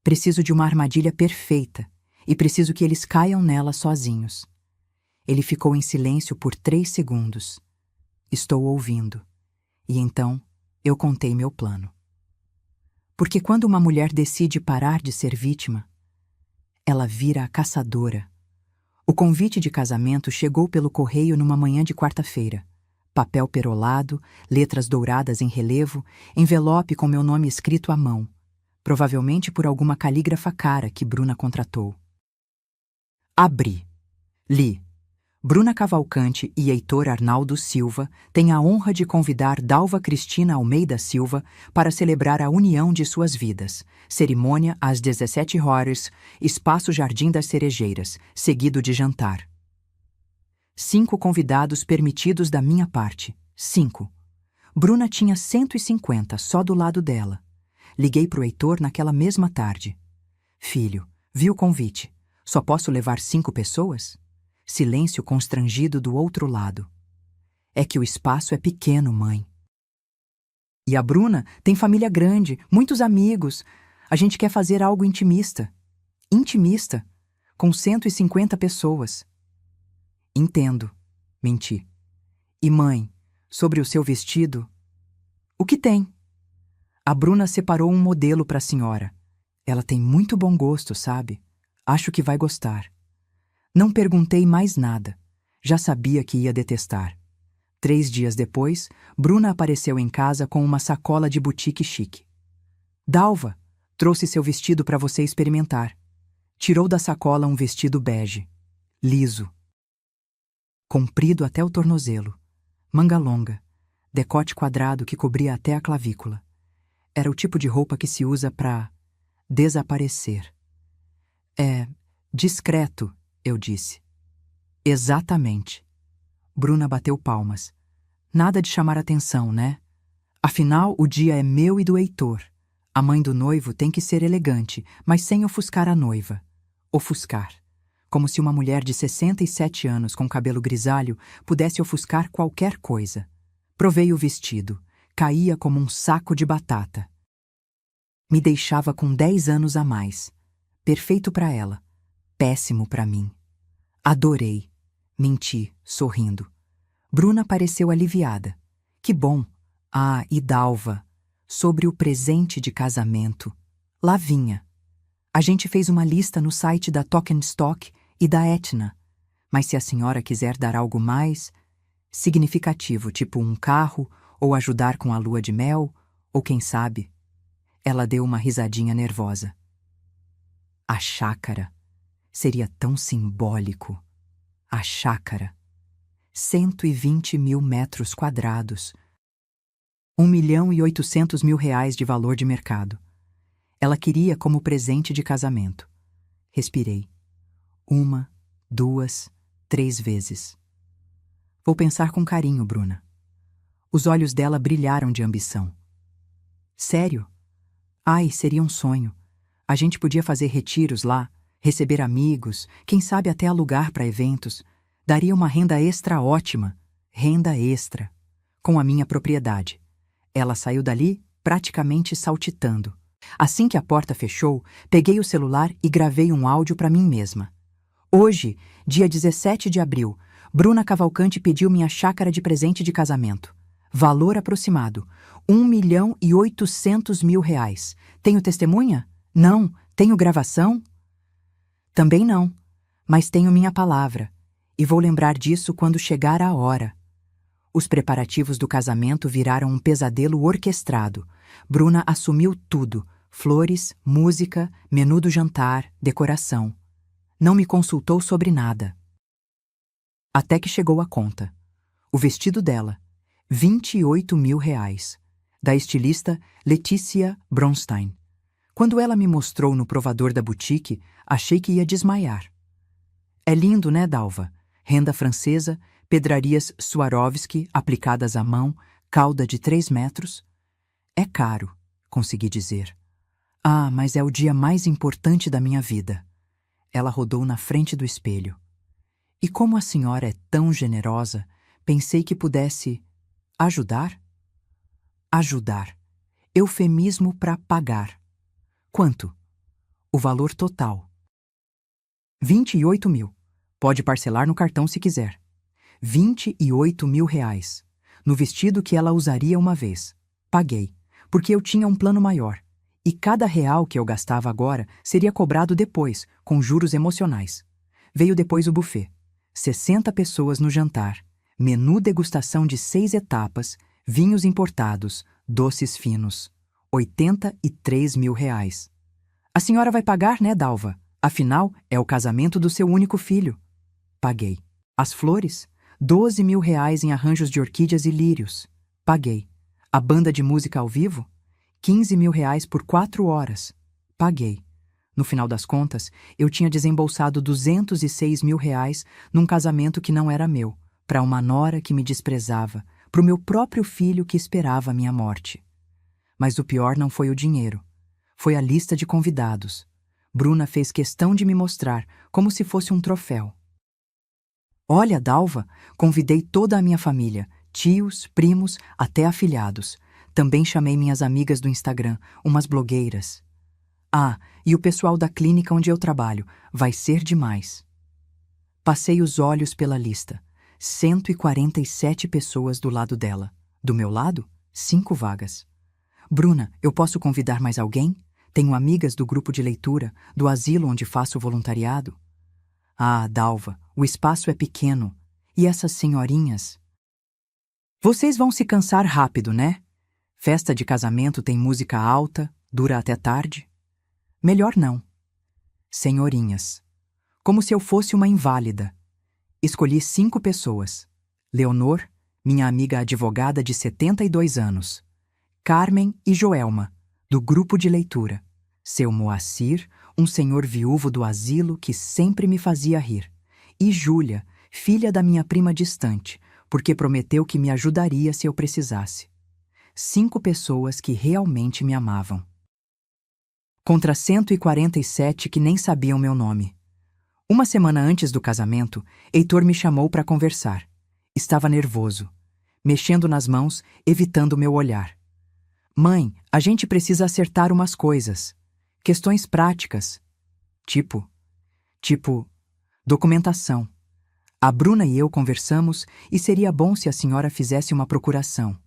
Preciso de uma armadilha perfeita, e preciso que eles caiam nela sozinhos. Ele ficou em silêncio por 3 segundos. Estou ouvindo. E então, eu contei meu plano. Porque quando uma mulher decide parar de ser vítima, ela vira a caçadora. O convite de casamento chegou pelo correio numa manhã de quarta-feira. Papel perolado, letras douradas em relevo, envelope com meu nome escrito à mão, provavelmente por alguma calígrafa cara que Bruna contratou. Abri. Li. Bruna Cavalcante e Heitor Arnaldo Silva têm a honra de convidar Dalva Cristina Almeida Silva para celebrar a união de suas vidas. Cerimônia às 17h, Espaço Jardim das Cerejeiras, seguido de jantar. 5 convidados permitidos da minha parte. 5. Bruna tinha 150 só do lado dela. Liguei pro Heitor naquela mesma tarde. Filho, vi o convite. Só posso levar 5 pessoas? Silêncio constrangido do outro lado. É que o espaço é pequeno, mãe. E a Bruna tem família grande, muitos amigos. A gente quer fazer algo intimista. Intimista, com 150 pessoas. Entendo, menti. E mãe, sobre o seu vestido? O que tem? A Bruna separou um modelo para a senhora. Ela tem muito bom gosto, sabe? Acho que vai gostar. Não perguntei mais nada. Já sabia que ia detestar. 3 dias depois, Bruna apareceu em casa com uma sacola de boutique chique. Dalva, trouxe seu vestido para você experimentar. Tirou da sacola um vestido bege, liso, comprido até o tornozelo, manga longa, decote quadrado que cobria até a clavícula. Era o tipo de roupa que se usa para desaparecer. É discreto, eu disse. Exatamente. Bruna bateu palmas. Nada de chamar atenção, né? Afinal, o dia é meu e do Heitor. A mãe do noivo tem que ser elegante, mas sem ofuscar a noiva. Ofuscar. Como se uma mulher de 67 anos com cabelo grisalho pudesse ofuscar qualquer coisa. Provei o vestido. Caía como um saco de batata. Me deixava com 10 anos a mais. Perfeito para ela. Péssimo para mim. Adorei. Menti, sorrindo. Bruna pareceu aliviada. Que bom. Ah, e Dalva. Sobre o presente de casamento. Lá vinha. A gente fez uma lista no site da Token Stock e da Etna. Mas se a senhora quiser dar algo mais significativo, tipo um carro, ou ajudar com a lua de mel, ou quem sabe... Ela deu uma risadinha nervosa. A chácara. Seria tão simbólico. A chácara. 120 mil metros quadrados. 1.800.000 de valor de mercado. Ela queria como presente de casamento. Respirei. 1, 2, 3 vezes. Vou pensar com carinho, Bruna. Os olhos dela brilharam de ambição. Sério? Ai, seria um sonho. A gente podia fazer retiros lá, receber amigos, quem sabe até alugar para eventos. Daria uma renda extra ótima. Renda extra. Com a minha propriedade. Ela saiu dali praticamente saltitando. Assim que a porta fechou, peguei o celular e gravei um áudio para mim mesma. Hoje, dia 17 de abril, Bruna Cavalcante pediu minha chácara de presente de casamento. Valor aproximado: R$ 1.800.000. Tenho testemunha? Não. Tenho gravação? Também não. Mas tenho minha palavra. E vou lembrar disso quando chegar a hora. Os preparativos do casamento viraram um pesadelo orquestrado. Bruna assumiu tudo: flores, música, menu do jantar, decoração. Não me consultou sobre nada. Até que chegou a conta. O vestido dela, R$ 28.000, da estilista Letícia Bronstein. Quando ela me mostrou no provador da boutique, achei que ia desmaiar. É lindo, né, Dalva? Renda francesa, pedrarias Swarovski aplicadas à mão, cauda de 3 metros. É caro, consegui dizer. Ah, mas é o dia mais importante da minha vida. Ela rodou na frente do espelho. E como a senhora é tão generosa, pensei que pudesse ajudar? Ajudar. Eufemismo para pagar. Quanto? O valor total. 28 mil. Pode parcelar no cartão se quiser. R$ 28.000. No vestido que ela usaria uma vez. Paguei, porque eu tinha um plano maior. E cada real que eu gastava agora seria cobrado depois, com juros emocionais. Veio depois o buffet. 60 pessoas no jantar. Menu degustação de 6 etapas, vinhos importados, doces finos. R$ 83.000. A senhora vai pagar, né, Dalva? Afinal, é o casamento do seu único filho. Paguei. As flores? R$ 12.000 em arranjos de orquídeas e lírios. Paguei. A banda de música ao vivo? R$ 15.000 por 4 horas. Paguei. No final das contas, eu tinha desembolsado R$ 206.000 num casamento que não era meu, para uma nora que me desprezava, para o meu próprio filho que esperava a minha morte. Mas o pior não foi o dinheiro. Foi a lista de convidados. Bruna fez questão de me mostrar, como se fosse um troféu. Olha, Dalva, convidei toda a minha família, tios, primos, até afilhados. Também chamei minhas amigas do Instagram, umas blogueiras. Ah, e o pessoal da clínica onde eu trabalho. Vai ser demais. Passei os olhos pela lista. 147 pessoas do lado dela. Do meu lado, 5 vagas. Bruna, eu posso convidar mais alguém? Tenho amigas do grupo de leitura, do asilo onde faço voluntariado. Ah, Dalva, o espaço é pequeno. E essas senhorinhas? Vocês vão se cansar rápido, né? Festa de casamento tem música alta, dura até tarde. Melhor não. Senhorinhas. Como se eu fosse uma inválida. Escolhi 5 pessoas. Leonor, minha amiga advogada de 72 anos. Carmen e Joelma, do grupo de leitura. Seu Moacir, um senhor viúvo do asilo que sempre me fazia rir. E Júlia, filha da minha prima distante, porque prometeu que me ajudaria se eu precisasse. 5 pessoas que realmente me amavam. Contra 147 que nem sabiam meu nome. Uma semana antes do casamento, Heitor me chamou para conversar. Estava nervoso, mexendo nas mãos, evitando meu olhar. Mãe, a gente precisa acertar umas coisas. Questões práticas. Tipo, documentação. A Bruna e eu conversamos e seria bom se a senhora fizesse uma procuração.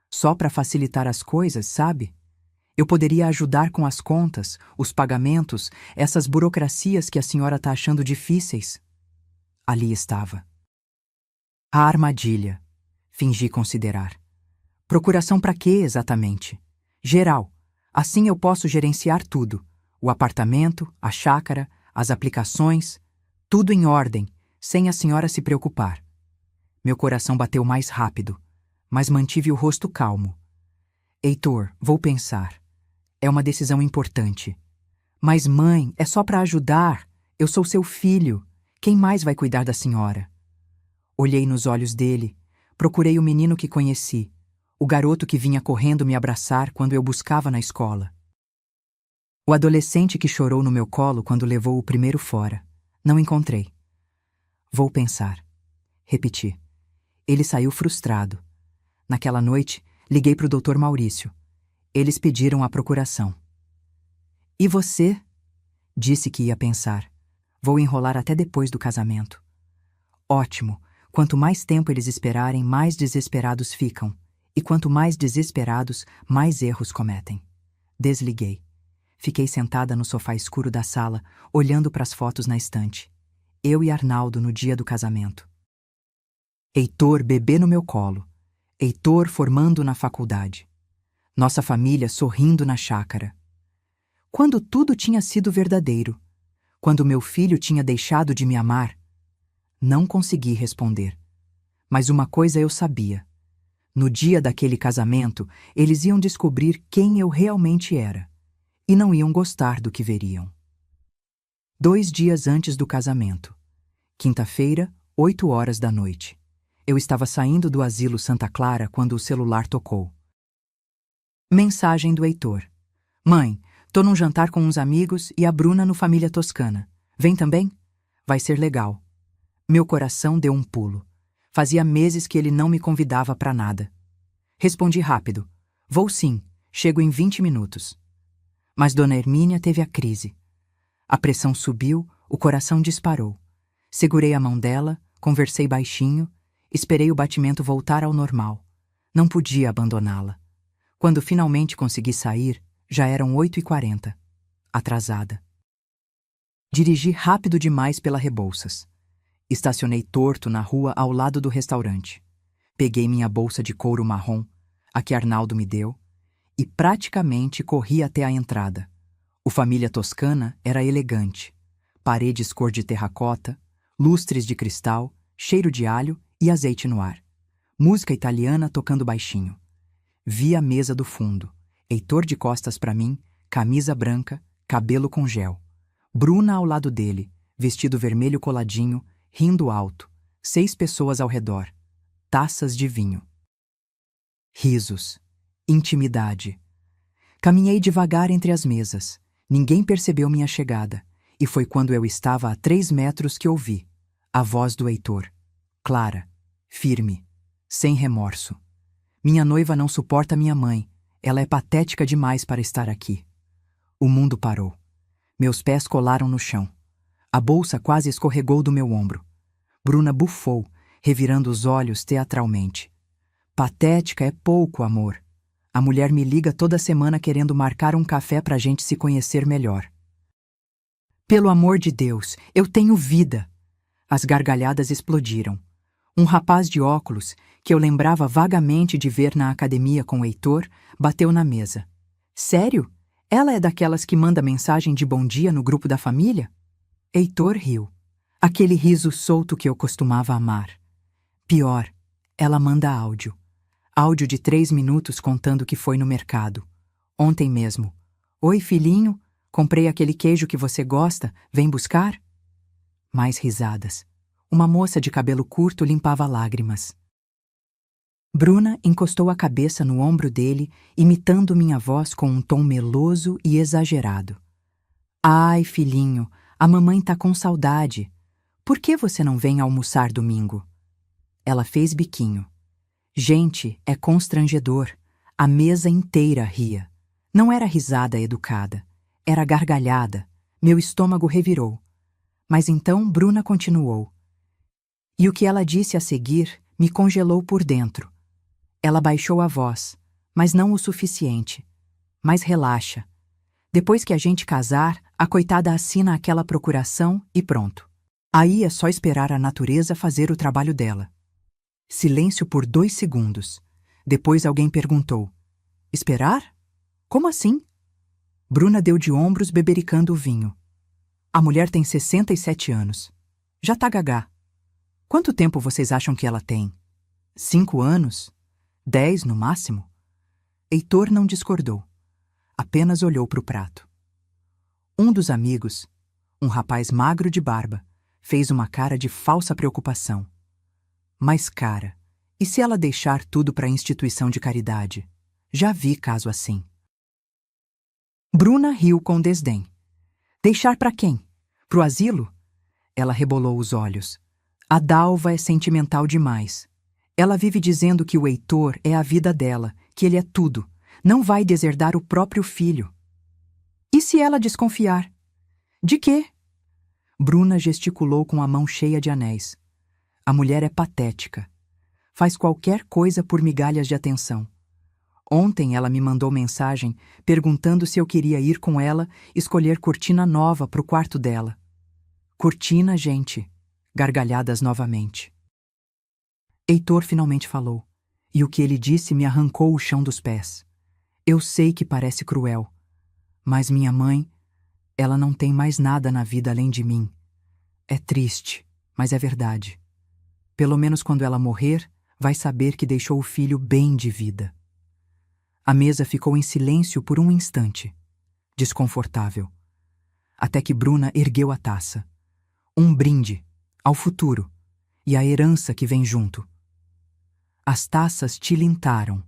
Só para facilitar as coisas, sabe? Eu poderia ajudar com as contas, os pagamentos, essas burocracias que a senhora está achando difíceis. Ali estava. A armadilha. Fingi considerar. Procuração para quê, exatamente? Geral. Assim eu posso gerenciar tudo. O apartamento, a chácara, as aplicações, tudo em ordem, sem a senhora se preocupar. Meu coração bateu mais rápido, mas mantive o rosto calmo. Heitor, vou pensar. É uma decisão importante. Mas, mãe, é só para ajudar. Eu sou seu filho. Quem mais vai cuidar da senhora? Olhei nos olhos dele. Procurei o menino que conheci. O garoto que vinha correndo me abraçar quando eu buscava na escola. O adolescente que chorou no meu colo quando levou o primeiro fora. Não encontrei. Vou pensar. Repeti. Ele saiu frustrado. Naquela noite, liguei para o Dr. Maurício. Eles pediram a procuração. E você? Disse que ia pensar. Vou enrolar até depois do casamento. Ótimo. Quanto mais tempo eles esperarem, mais desesperados ficam. E quanto mais desesperados, mais erros cometem. Desliguei. Fiquei sentada no sofá escuro da sala, olhando para as fotos na estante. Eu e Arnaldo no dia do casamento. Heitor bebê no meu colo. Heitor formando na faculdade. Nossa família sorrindo na chácara. Quando tudo tinha sido verdadeiro. Quando meu filho tinha deixado de me amar. Não consegui responder. Mas uma coisa eu sabia. No dia daquele casamento, eles iam descobrir quem eu realmente era. E não iam gostar do que veriam. 2 dias antes do casamento. Quinta-feira, 8 horas da noite. Eu estava saindo do asilo Santa Clara quando o celular tocou. Mensagem do Heitor. Mãe, tô num jantar com uns amigos e a Bruna no Família Toscana. Vem também? Vai ser legal. Meu coração deu um pulo. Fazia meses que ele não me convidava para nada. Respondi rápido. Vou sim, chego em 20 minutos. Mas Dona Hermínia teve a crise. A pressão subiu, o coração disparou. Segurei a mão dela, conversei baixinho, esperei o batimento voltar ao normal. Não podia abandoná-la. Quando finalmente consegui sair, já eram 8h40. Atrasada. Dirigi rápido demais pela Rebouças. Estacionei torto na rua ao lado do restaurante. Peguei minha bolsa de couro marrom, a que Arnaldo me deu, e praticamente corri até a entrada. O Família Toscana era elegante. Paredes cor de terracota, lustres de cristal, cheiro de alho e azeite no ar. Música italiana tocando baixinho. Vi a mesa do fundo. Heitor de costas para mim, camisa branca, cabelo com gel. Bruna ao lado dele, vestido vermelho coladinho, rindo alto. 6 pessoas ao redor. Taças de vinho. Risos. Intimidade. Caminhei devagar entre as mesas. Ninguém percebeu minha chegada. E foi quando eu estava a 3 metros que ouvi a voz do Heitor. Clara. Firme. Sem remorso. Minha noiva não suporta minha mãe. Ela é patética demais para estar aqui. O mundo parou. Meus pés colaram no chão. A bolsa quase escorregou do meu ombro. Bruna bufou, revirando os olhos teatralmente. Patética é pouco, amor. A mulher me liga toda semana querendo marcar um café pra gente se conhecer melhor. Pelo amor de Deus, eu tenho vida! As gargalhadas explodiram. Um rapaz de óculos, que eu lembrava vagamente de ver na academia com o Heitor, bateu na mesa. Sério? Ela é daquelas que manda mensagem de bom dia no grupo da família? Heitor riu. Aquele riso solto que eu costumava amar. Pior, ela manda áudio. Áudio de 3 minutos contando que foi no mercado. Ontem mesmo. Oi, filhinho, comprei aquele queijo que você gosta, vem buscar? Mais risadas. Uma moça de cabelo curto limpava lágrimas. Bruna encostou a cabeça no ombro dele, imitando minha voz com um tom meloso e exagerado. Ai, filhinho, a mamãe tá com saudade. Por que você não vem almoçar domingo? Ela fez biquinho. Gente, é constrangedor. A mesa inteira ria. Não era risada educada. Era gargalhada. Meu estômago revirou. Mas então Bruna continuou. E o que ela disse a seguir me congelou por dentro. Ela baixou a voz, mas não o suficiente. Mas relaxa. Depois que a gente casar, a coitada assina aquela procuração e pronto. Aí é só esperar a natureza fazer o trabalho dela. Silêncio por 2 segundos. Depois alguém perguntou. Esperar? Como assim? Bruna deu de ombros bebericando o vinho. A mulher tem 67 anos. Já tá gagá. Quanto tempo vocês acham que ela tem? 5 anos? 10 no máximo? Heitor não discordou. Apenas olhou para o prato. Um dos amigos, um rapaz magro de barba, fez uma cara de falsa preocupação. Mas, cara, e se ela deixar tudo para a instituição de caridade? Já vi caso assim. Bruna riu com desdém. Deixar para quem? Pro asilo? Ela rebolou os olhos. A Dalva é sentimental demais. Ela vive dizendo que o Heitor é a vida dela, que ele é tudo. Não vai deserdar o próprio filho. E se ela desconfiar? De quê? Bruna gesticulou com a mão cheia de anéis. A mulher é patética. Faz qualquer coisa por migalhas de atenção. Ontem ela me mandou mensagem perguntando se eu queria ir com ela escolher cortina nova para o quarto dela. Cortina, gente. Gargalhadas novamente. Heitor finalmente falou, e o que ele disse me arrancou o chão dos pés. Eu sei que parece cruel, mas minha mãe, ela não tem mais nada na vida além de mim. É triste, mas é verdade. Pelo menos quando ela morrer, vai saber que deixou o filho bem de vida. A mesa ficou em silêncio por um instante, desconfortável, até que Bruna ergueu a taça. Um brinde ao futuro e à herança que vem junto. As taças tilintaram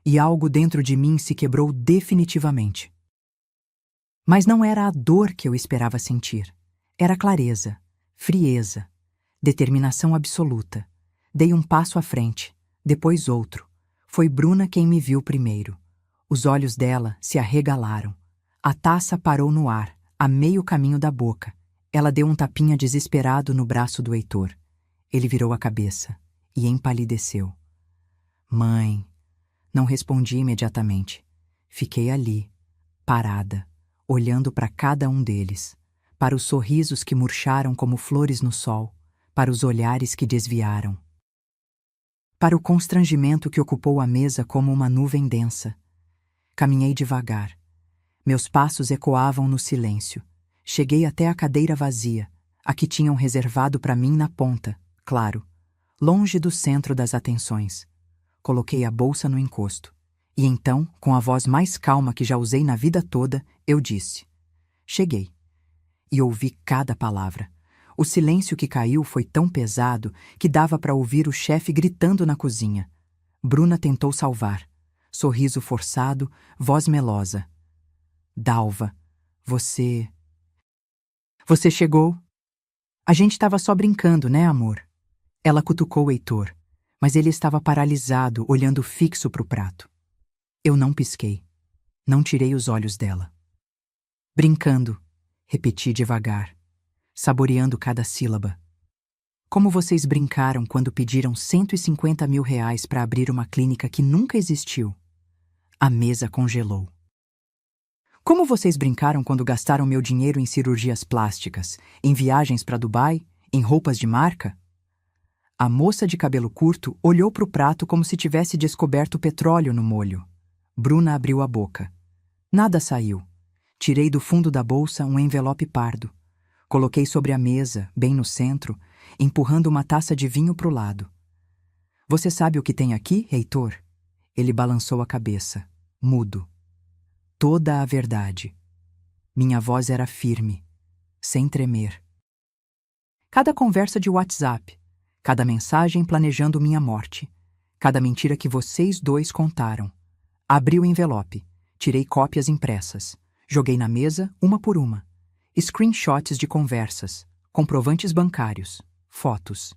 e algo dentro de mim se quebrou definitivamente. Mas não era a dor que eu esperava sentir. Era clareza, frieza, determinação absoluta. Dei um passo à frente, depois outro. Foi Bruna quem me viu primeiro. Os olhos dela se arregalaram. A taça parou no ar, a meio caminho da boca. Ela deu um tapinha desesperado no braço do Heitor. Ele virou a cabeça e empalideceu. Mãe. Não respondi imediatamente. Fiquei ali, parada, olhando para cada um deles, para os sorrisos que murcharam como flores no sol, para os olhares que desviaram, para o constrangimento que ocupou a mesa como uma nuvem densa. Caminhei devagar. Meus passos ecoavam no silêncio. Cheguei até a cadeira vazia, a que tinham reservado para mim na ponta, claro, longe do centro das atenções. Coloquei a bolsa no encosto. E então, com a voz mais calma que já usei na vida toda, eu disse: cheguei. E ouvi cada palavra. O silêncio que caiu foi tão pesado que dava para ouvir o chefe gritando na cozinha. Bruna tentou salvar. Sorriso forçado, voz melosa. Dalva, você chegou? A gente estava só brincando, né, amor? Ela cutucou Heitor, mas ele estava paralisado, olhando fixo para o prato. Eu não pisquei. Não tirei os olhos dela. Brincando, repeti devagar, saboreando cada sílaba. Como vocês brincaram quando pediram 150 mil reais para abrir uma clínica que nunca existiu? A mesa congelou. Como vocês brincaram quando gastaram meu dinheiro em cirurgias plásticas, em viagens para Dubai, em roupas de marca? A moça de cabelo curto olhou para o prato como se tivesse descoberto petróleo no molho. Bruna abriu a boca. Nada saiu. Tirei do fundo da bolsa um envelope pardo. Coloquei sobre a mesa, bem no centro, empurrando uma taça de vinho para o lado. Você sabe o que tem aqui, Heitor? Ele balançou a cabeça, mudo. Toda a verdade. Minha voz era firme, sem tremer. Cada conversa de WhatsApp, cada mensagem planejando minha morte, cada mentira que vocês dois contaram. Abri o envelope, tirei cópias impressas, joguei na mesa uma por uma. Screenshots de conversas, comprovantes bancários, fotos.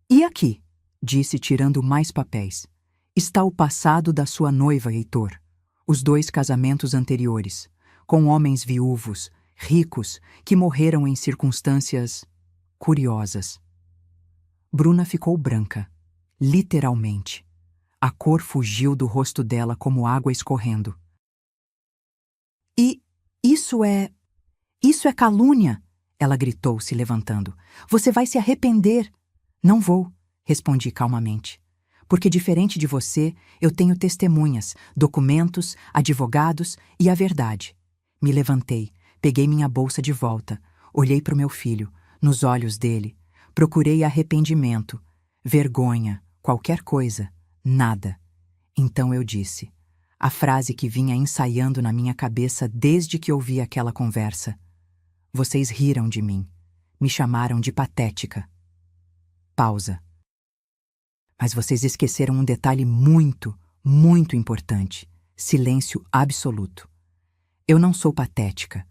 E aqui, disse tirando mais papéis, está o passado da sua noiva, Heitor. Os 2 casamentos anteriores, com homens viúvos, ricos, que morreram em circunstâncias curiosas. Bruna ficou branca, literalmente. A cor fugiu do rosto dela como água escorrendo. E isso é calúnia, ela gritou, se levantando. Você vai se arrepender. Não vou, respondi calmamente. Porque diferente de você, eu tenho testemunhas, documentos, advogados e a verdade. Me levantei, peguei minha bolsa de volta, olhei para o meu filho, nos olhos dele, procurei arrependimento, vergonha, qualquer coisa, nada. Então eu disse, a frase que vinha ensaiando na minha cabeça desde que ouvi aquela conversa. Vocês riram de mim, me chamaram de patética. Pausa. Mas vocês esqueceram um detalhe muito, muito importante. Silêncio absoluto. Eu não sou patética.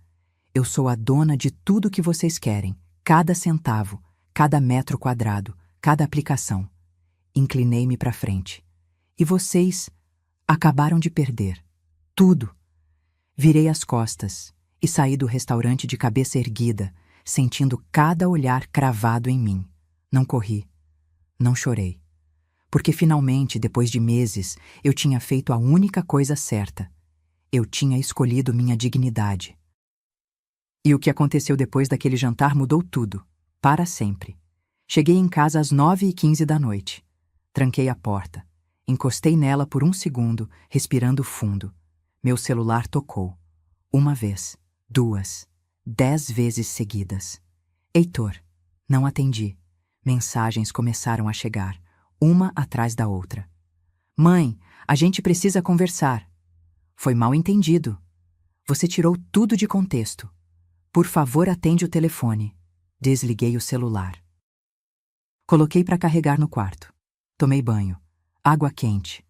Eu sou a dona de tudo que vocês querem. Cada centavo, cada metro quadrado, cada aplicação. Inclinei-me para frente. E vocês acabaram de perder. Tudo. Virei as costas e saí do restaurante de cabeça erguida, sentindo cada olhar cravado em mim. Não corri, não chorei. Porque finalmente, depois de meses, eu tinha feito a única coisa certa. Eu tinha escolhido minha dignidade. E o que aconteceu depois daquele jantar mudou tudo, para sempre. Cheguei em casa às 9h15 da noite. Tranquei a porta. Encostei nela por um segundo, respirando fundo. Meu celular tocou. 1 vez, 2, 10 vezes seguidas. Heitor. Não atendi. Mensagens começaram a chegar, uma atrás da outra. Mãe, a gente precisa conversar. Foi mal entendido. Você tirou tudo de contexto. Por favor, atende o telefone. Desliguei o celular. Coloquei para carregar no quarto. Tomei banho. Água quente.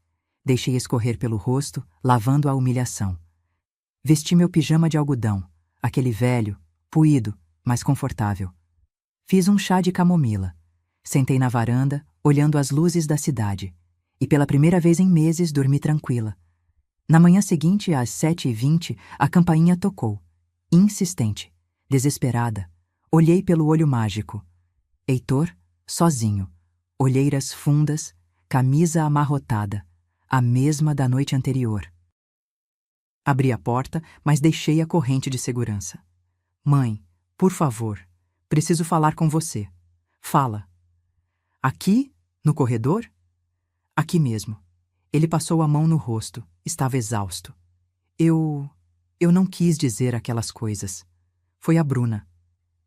Deixei escorrer pelo rosto, lavando a humilhação. Vesti meu pijama de algodão, aquele velho, puído, mas confortável. Fiz um chá de camomila. Sentei na varanda, olhando as luzes da cidade. E pela primeira vez em meses dormi tranquila. Na manhã seguinte, às 7h20, a campainha tocou. Insistente, desesperada. Olhei pelo olho mágico. Heitor, sozinho. Olheiras fundas, camisa amarrotada. A mesma da noite anterior. Abri a porta, mas deixei a corrente de segurança. Mãe, por favor, preciso falar com você. Fala. Aqui? No corredor? Aqui mesmo. Ele passou a mão no rosto. Estava exausto. Eu não quis dizer aquelas coisas. Foi a Bruna.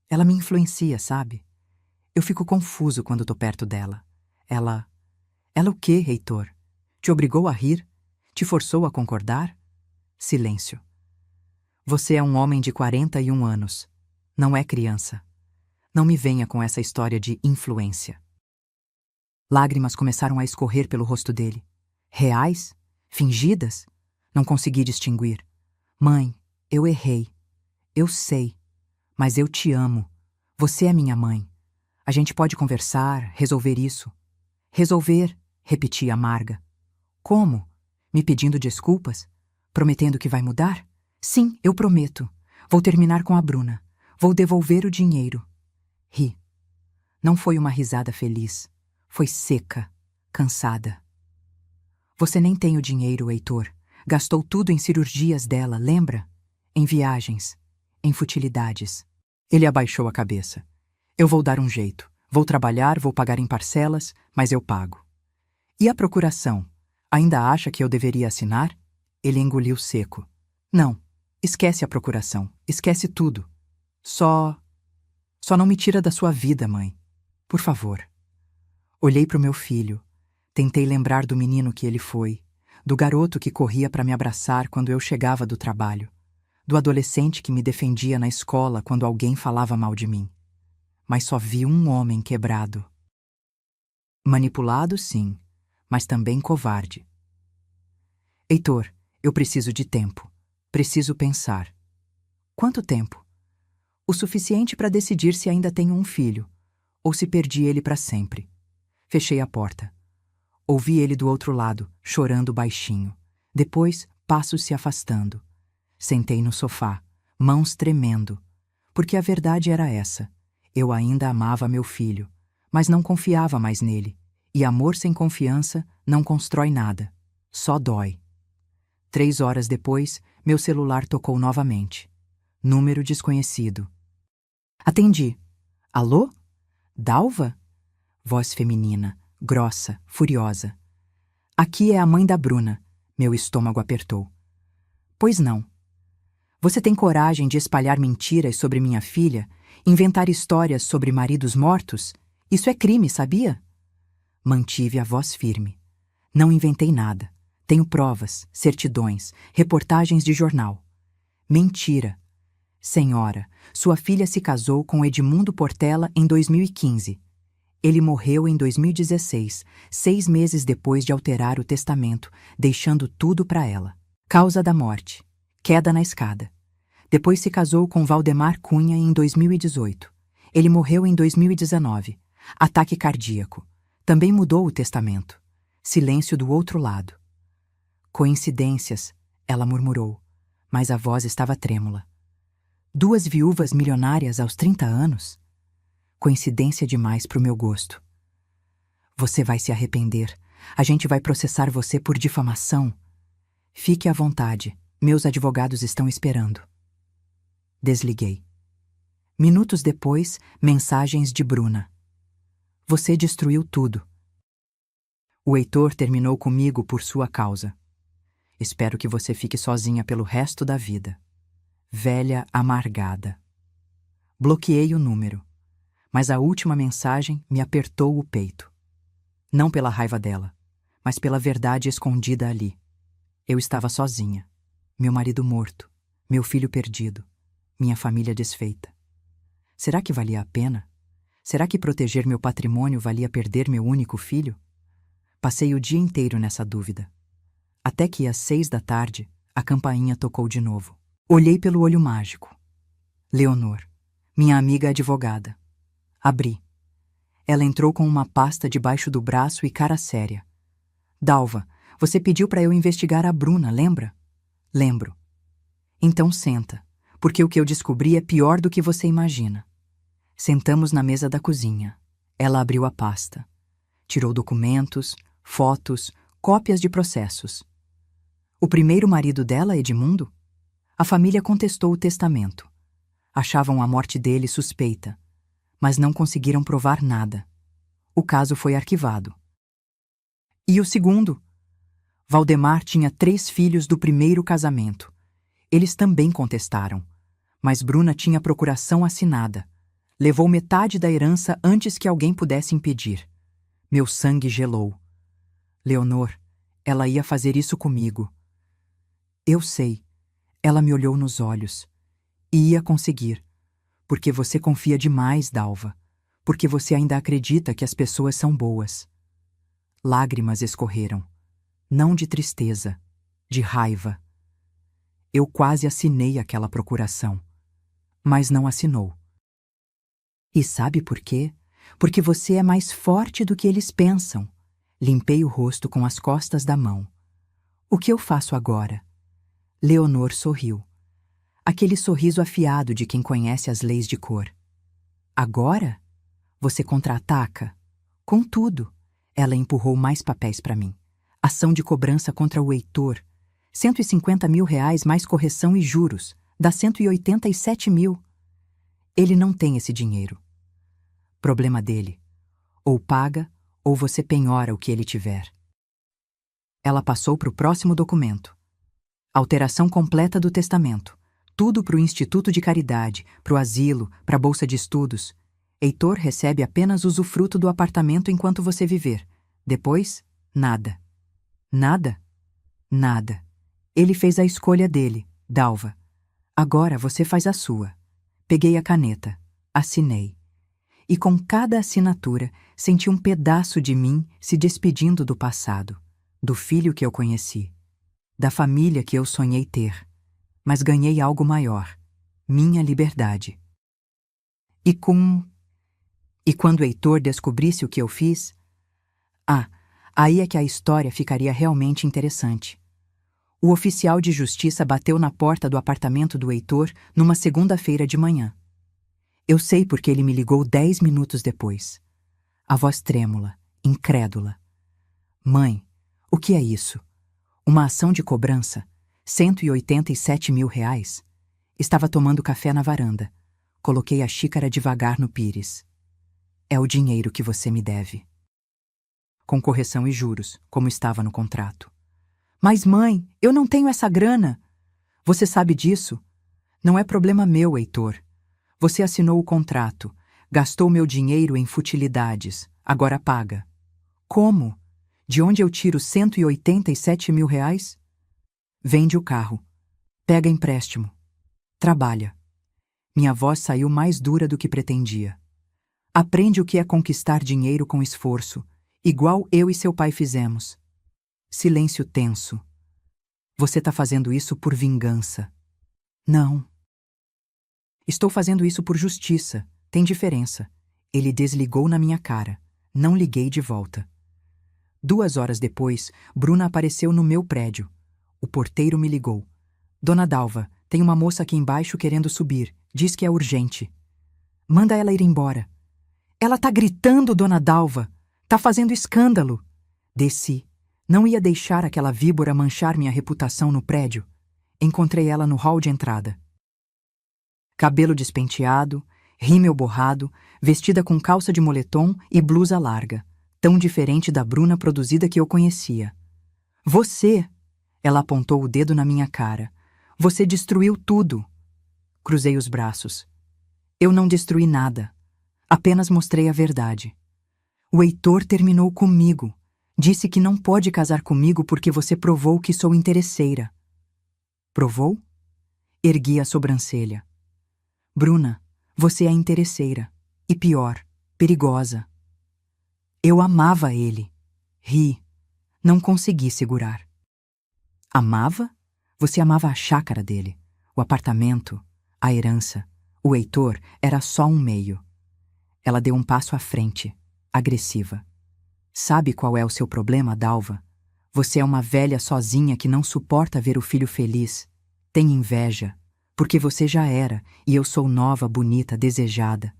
Ela me influencia, sabe? Eu fico confuso quando tô perto dela. Ela o quê, Heitor? Te obrigou a rir? Te forçou a concordar? Silêncio. Você é um homem de 41 anos. Não é criança. Não me venha com essa história de influência. Lágrimas começaram a escorrer pelo rosto dele. Reais? Fingidas? Não consegui distinguir. Mãe, eu errei. Eu sei. Mas eu te amo. Você é minha mãe. A gente pode conversar, resolver isso. Resolver, repeti amarga. Como? Me pedindo desculpas? Prometendo que vai mudar? Sim, eu prometo. Vou terminar com a Bruna. Vou devolver o dinheiro. Ri. Não foi uma risada feliz. Foi seca, cansada. Você nem tem o dinheiro, Heitor. Gastou tudo em cirurgias dela, lembra? Em viagens, em futilidades. Ele abaixou a cabeça. Eu vou dar um jeito. Vou trabalhar, vou pagar em parcelas, mas eu pago. E a procuração? Ainda acha que eu deveria assinar? Ele engoliu seco. Não, esquece a procuração. Esquece tudo. Só não me tira da sua vida, mãe. Por favor. Olhei para o meu filho. Tentei lembrar do menino que ele foi, do garoto que corria para me abraçar quando eu chegava do trabalho, do adolescente que me defendia na escola quando alguém falava mal de mim. Mas só vi um homem quebrado. Manipulado, sim, mas também covarde. Heitor, eu preciso de tempo. Preciso pensar. Quanto tempo? O suficiente para decidir se ainda tenho um filho, ou se perdi ele para sempre. Fechei a porta. Ouvi ele do outro lado, chorando baixinho. Depois, passos se afastando. Sentei no sofá, mãos tremendo. Porque a verdade era essa. Eu ainda amava meu filho, mas não confiava mais nele. E amor sem confiança não constrói nada. Só dói. 3 horas depois, meu celular tocou novamente. Número desconhecido. Atendi. Alô? Dalva? Voz feminina, grossa, furiosa. Aqui é a mãe da Bruna. Meu estômago apertou. Pois não. Você tem coragem de espalhar mentiras sobre minha filha? Inventar histórias sobre maridos mortos? Isso é crime, sabia? Mantive a voz firme. Não inventei nada. Tenho provas, certidões, reportagens de jornal. Mentira. Senhora, sua filha se casou com Edmundo Portela em 2015. Ele morreu em 2016, 6 meses depois de alterar o testamento, deixando tudo para ela. Causa da morte: queda na escada. Depois se casou com Valdemar Cunha em 2018. Ele morreu em 2019. Ataque cardíaco. Também mudou o testamento. Silêncio do outro lado. Coincidências, ela murmurou, mas a voz estava trêmula. 2 viúvas milionárias aos 30 anos? Coincidência demais pro meu gosto. Você vai se arrepender. A gente vai processar você por difamação. Fique à vontade. Meus advogados estão esperando. Desliguei. Minutos depois, mensagens de Bruna. Você destruiu tudo. O Heitor terminou comigo por sua causa. Espero que você fique sozinha pelo resto da vida. Velha amargada. Bloqueei o número, mas a última mensagem me apertou o peito. Não pela raiva dela, mas pela verdade escondida ali. Eu estava sozinha. Meu marido morto, meu filho perdido, minha família desfeita. Será que valia a pena? Será que proteger meu patrimônio valia perder meu único filho? Passei o dia inteiro nessa dúvida. Até que às 6 da tarde, a campainha tocou de novo. Olhei pelo olho mágico. Leonor, minha amiga advogada. Abri. Ela entrou com uma pasta debaixo do braço e cara séria. Dalva, você pediu para eu investigar a Bruna, lembra? Lembro. Então senta, porque o que eu descobri é pior do que você imagina. Sentamos na mesa da cozinha. Ela abriu a pasta. Tirou documentos, fotos, cópias de processos. O primeiro marido dela, Edmundo? A família contestou o testamento. Achavam a morte dele suspeita, mas não conseguiram provar nada. O caso foi arquivado. E o segundo? Valdemar tinha 3 filhos do primeiro casamento. Eles também contestaram, mas Bruna tinha procuração assinada. Levou metade da herança antes que alguém pudesse impedir. Meu sangue gelou. Leonor, ela ia fazer isso comigo. Eu sei. Ela me olhou nos olhos. E ia conseguir. Porque você confia demais, Dalva. Porque você ainda acredita que as pessoas são boas. Lágrimas escorreram. Não de tristeza, de raiva. Eu quase assinei aquela procuração. Mas não assinou. E sabe por quê? Porque você é mais forte do que eles pensam. Limpei o rosto com as costas da mão. O que eu faço agora? Leonor sorriu. Aquele sorriso afiado de quem conhece as leis de cor. Agora? Você contra-ataca? Contudo, ela empurrou mais papéis para mim. Ação de cobrança contra o Heitor. 150 mil reais mais correção e juros. Dá 187 mil. Ele não tem esse dinheiro. Problema dele. Ou paga, ou você penhora o que ele tiver. Ela passou para o próximo documento. Alteração completa do testamento. Tudo para o Instituto de Caridade, para o asilo, para a bolsa de estudos. Heitor recebe apenas usufruto do apartamento enquanto você viver. Depois, nada. Nada? Nada. Ele fez a escolha dele, Dalva. Agora você faz a sua. Peguei a caneta. Assinei. E com cada assinatura, senti um pedaço de mim se despedindo do passado, do filho que eu conheci, da família que eu sonhei ter. Mas ganhei algo maior, minha liberdade. E quando Heitor descobrisse o que eu fiz? Aí é que a história ficaria realmente interessante. O oficial de justiça bateu na porta do apartamento do Heitor numa segunda-feira de manhã. Eu sei porque ele me ligou 10 minutos depois. A voz trêmula, incrédula. Mãe, o que é isso? Uma ação de cobrança? 187 mil reais? Estava tomando café na varanda. Coloquei a xícara devagar no pires. É o dinheiro que você me deve. Com correção e juros, como estava no contrato. Mas mãe, eu não tenho essa grana. Você sabe disso? Não é problema meu, Heitor. Você assinou o contrato, gastou meu dinheiro em futilidades, agora paga. Como? De onde eu tiro 187 mil reais? Vende o carro. Pega empréstimo. Trabalha. Minha voz saiu mais dura do que pretendia. Aprende o que é conquistar dinheiro com esforço, igual eu e seu pai fizemos. Silêncio tenso. Você tá fazendo isso por vingança. Não. Estou fazendo isso por justiça. Tem diferença. Ele desligou na minha cara. Não liguei de volta. 2 horas depois, Bruna apareceu no meu prédio. O porteiro me ligou. Dona Dalva, tem uma moça aqui embaixo querendo subir. Diz que é urgente. Manda ela ir embora. Ela tá gritando, dona Dalva. Tá fazendo escândalo. Desci. Não ia deixar aquela víbora manchar minha reputação no prédio. Encontrei ela no hall de entrada. Cabelo despenteado, rímel borrado, vestida com calça de moletom e blusa larga, tão diferente da Bruna produzida que eu conhecia. Você! Ela apontou o dedo na minha cara. Você destruiu tudo. Cruzei os braços. Eu não destruí nada. Apenas mostrei a verdade. O Heitor terminou comigo. Disse que não pode casar comigo porque você provou que sou interesseira. Provou? Ergui a sobrancelha. Bruna, você é interesseira. E pior, perigosa. Eu amava ele. Ri. Não consegui segurar. Amava? Você amava a chácara dele, o apartamento, a herança. O Heitor era só um meio. Ela deu um passo à frente, agressiva. Sabe qual é o seu problema, Dalva? Você é uma velha sozinha que não suporta ver o filho feliz. Tem inveja, porque você já era e eu sou nova, bonita, desejada.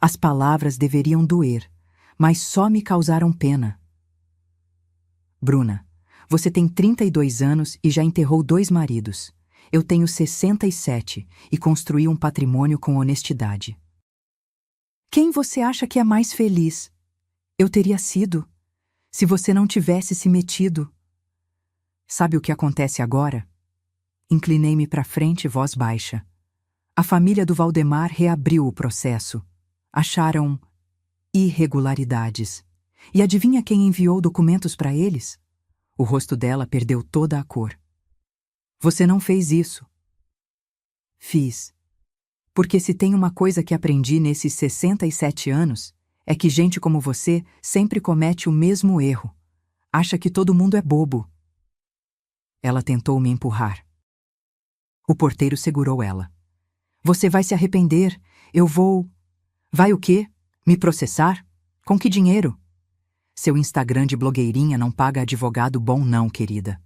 As palavras deveriam doer, mas só me causaram pena. Bruna, você tem 32 anos e já enterrou 2 maridos. Eu tenho 67 e construí um patrimônio com honestidade. Quem você acha que é mais feliz? Eu teria sido, se você não tivesse se metido. Sabe o que acontece agora? Inclinei-me para frente, voz baixa. A família do Valdemar reabriu o processo. Acharam irregularidades. E adivinha quem enviou documentos para eles? O rosto dela perdeu toda a cor. Você não fez isso. Fiz. Porque se tem uma coisa que aprendi nesses 67 anos, é que gente como você sempre comete o mesmo erro. Acha que todo mundo é bobo. Ela tentou me empurrar. O porteiro segurou ela. Você vai se arrepender. Eu vou... Vai o quê? Me processar? Com que dinheiro? Seu Instagram de blogueirinha não paga advogado bom não, querida.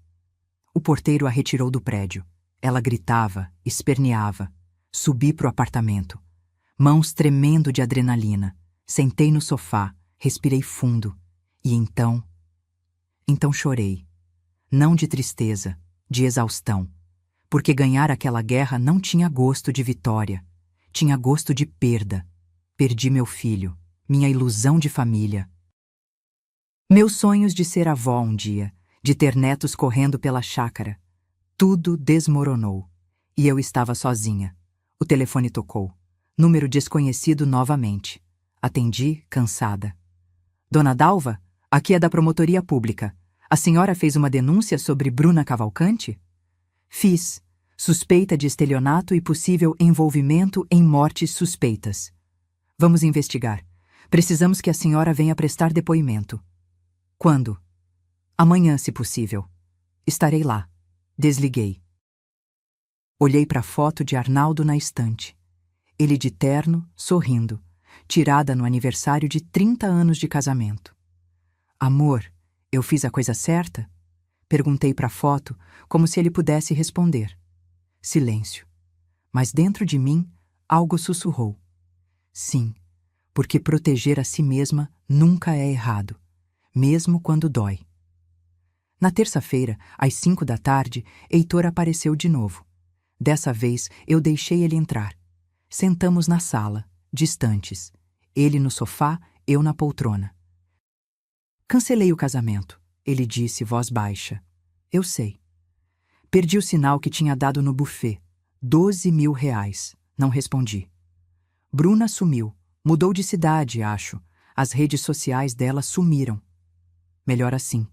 O porteiro a retirou do prédio. Ela gritava, esperneava. Subi pro apartamento. Mãos tremendo de adrenalina. Sentei no sofá, respirei fundo. E então chorei. Não de tristeza, de exaustão. Porque ganhar aquela guerra não tinha gosto de vitória. Tinha gosto de perda. Perdi meu filho, minha ilusão de família. Meus sonhos de ser avó um dia, de ter netos correndo pela chácara. Tudo desmoronou. E eu estava sozinha. O telefone tocou. Número desconhecido novamente. Atendi, cansada. Dona Dalva, aqui é da Promotoria Pública. A senhora fez uma denúncia sobre Bruna Cavalcante? Fiz. Suspeita de estelionato e possível envolvimento em mortes suspeitas. Vamos investigar. Precisamos que a senhora venha prestar depoimento. Quando? Amanhã, se possível. Estarei lá. Desliguei. Olhei para a foto de Arnaldo na estante. Ele de terno, sorrindo, tirada no aniversário de 30 anos de casamento. Amor, eu fiz a coisa certa? Perguntei para a foto, como se ele pudesse responder. Silêncio. Mas dentro de mim, algo sussurrou. Sim, porque proteger a si mesma nunca é errado, mesmo quando dói. Na terça-feira, às 5 da tarde, Heitor apareceu de novo. Dessa vez, eu deixei ele entrar. Sentamos na sala, distantes. Ele no sofá, eu na poltrona. Cancelei o casamento, ele disse, voz baixa. Eu sei. Perdi o sinal que tinha dado no buffet. 12.000 reais. Não respondi. Bruna sumiu. Mudou de cidade, acho. As redes sociais dela sumiram. Melhor assim.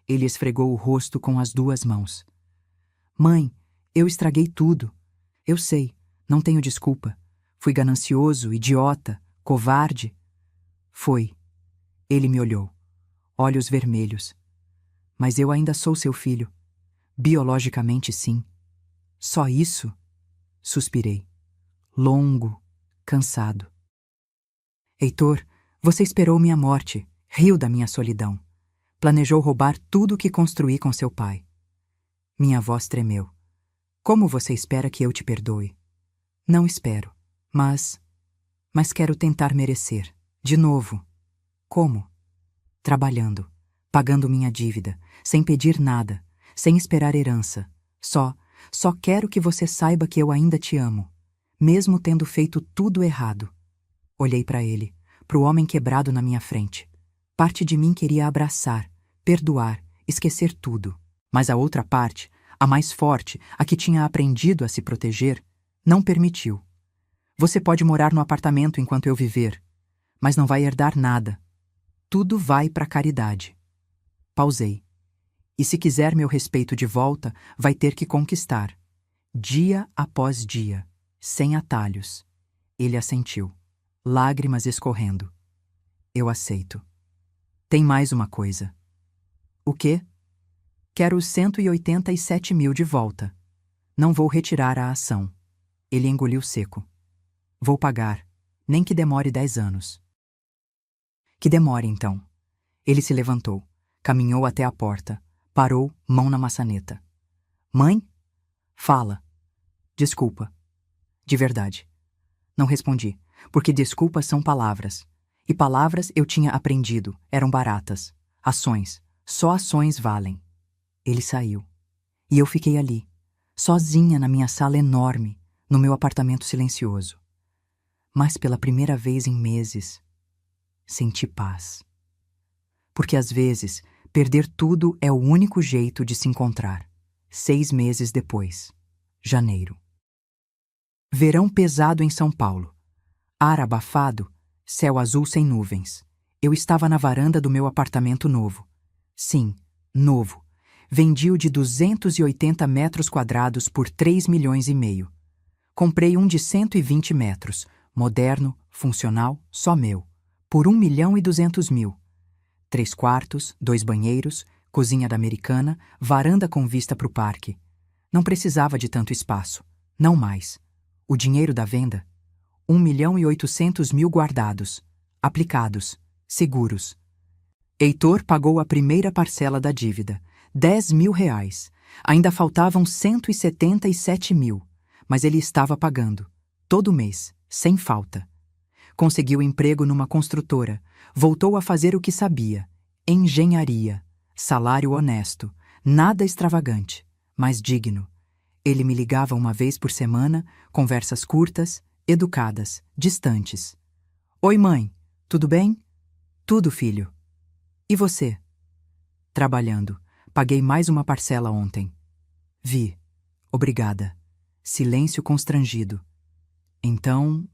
Ele esfregou o rosto com as 2 mãos. Mãe, eu estraguei tudo. Eu sei, não tenho desculpa. Fui ganancioso, idiota, covarde. Foi. Ele me olhou. Olhos vermelhos. Mas eu ainda sou seu filho. Biologicamente, sim. Só isso? Suspirei. Longo, cansado. Heitor, você esperou minha morte, riu da minha solidão. Planejou roubar tudo o que construí com seu pai. Minha voz tremeu. Como você espera que eu te perdoe? Não espero, mas quero tentar merecer. De novo. Como? Trabalhando, pagando minha dívida, sem pedir nada, sem esperar herança. Só quero que você saiba que eu ainda te amo, mesmo tendo feito tudo errado. Olhei para ele, para o homem quebrado na minha frente. Parte de mim queria abraçar, perdoar, esquecer tudo. Mas a outra parte, a mais forte, a que tinha aprendido a se proteger, não permitiu. Você pode morar no apartamento enquanto eu viver, mas não vai herdar nada. Tudo vai para a caridade. Pausei. E se quiser meu respeito de volta, vai ter que conquistar. Dia após dia, sem atalhos. Ele assentiu, lágrimas escorrendo. Eu aceito. Tem mais uma coisa. O quê? Quero os 187 mil de volta. Não vou retirar a ação. Ele engoliu seco. Vou pagar, nem que demore 10 anos. Que demore, então. Ele se levantou, caminhou até a porta, parou, mão na maçaneta. Mãe? Fala. Desculpa. De verdade. Não respondi, porque desculpas são palavras. E palavras eu tinha aprendido, eram baratas. Ações. Só ações valem. Ele saiu. E eu fiquei ali, sozinha na minha sala enorme, no meu apartamento silencioso. Mas pela primeira vez em meses, senti paz. Porque às vezes, perder tudo é o único jeito de se encontrar. 6 meses depois. Janeiro. Verão pesado em São Paulo. Ar abafado, céu azul sem nuvens. Eu estava na varanda do meu apartamento novo. Sim, novo. Vendi-o de 280 metros quadrados por 3 milhões e meio. Comprei um de 120 metros, moderno, funcional, só meu, por 1 milhão e 200 mil. 3 quartos, 2 banheiros, cozinha da americana, varanda com vista para o parque. Não precisava de tanto espaço, não mais. O dinheiro da venda? 1 milhão e 800 mil guardados, aplicados, seguros. Heitor pagou a primeira parcela da dívida, 10 mil reais. Ainda faltavam 177 mil, mas ele estava pagando, todo mês, sem falta. Conseguiu emprego numa construtora, voltou a fazer o que sabia, engenharia, salário honesto, nada extravagante, mas digno. Ele me ligava uma vez por semana, conversas curtas, educadas, distantes. Oi, mãe, tudo bem? Tudo, filho. E você? Trabalhando. Paguei mais uma parcela ontem. Vi. Obrigada. Silêncio constrangido. Então...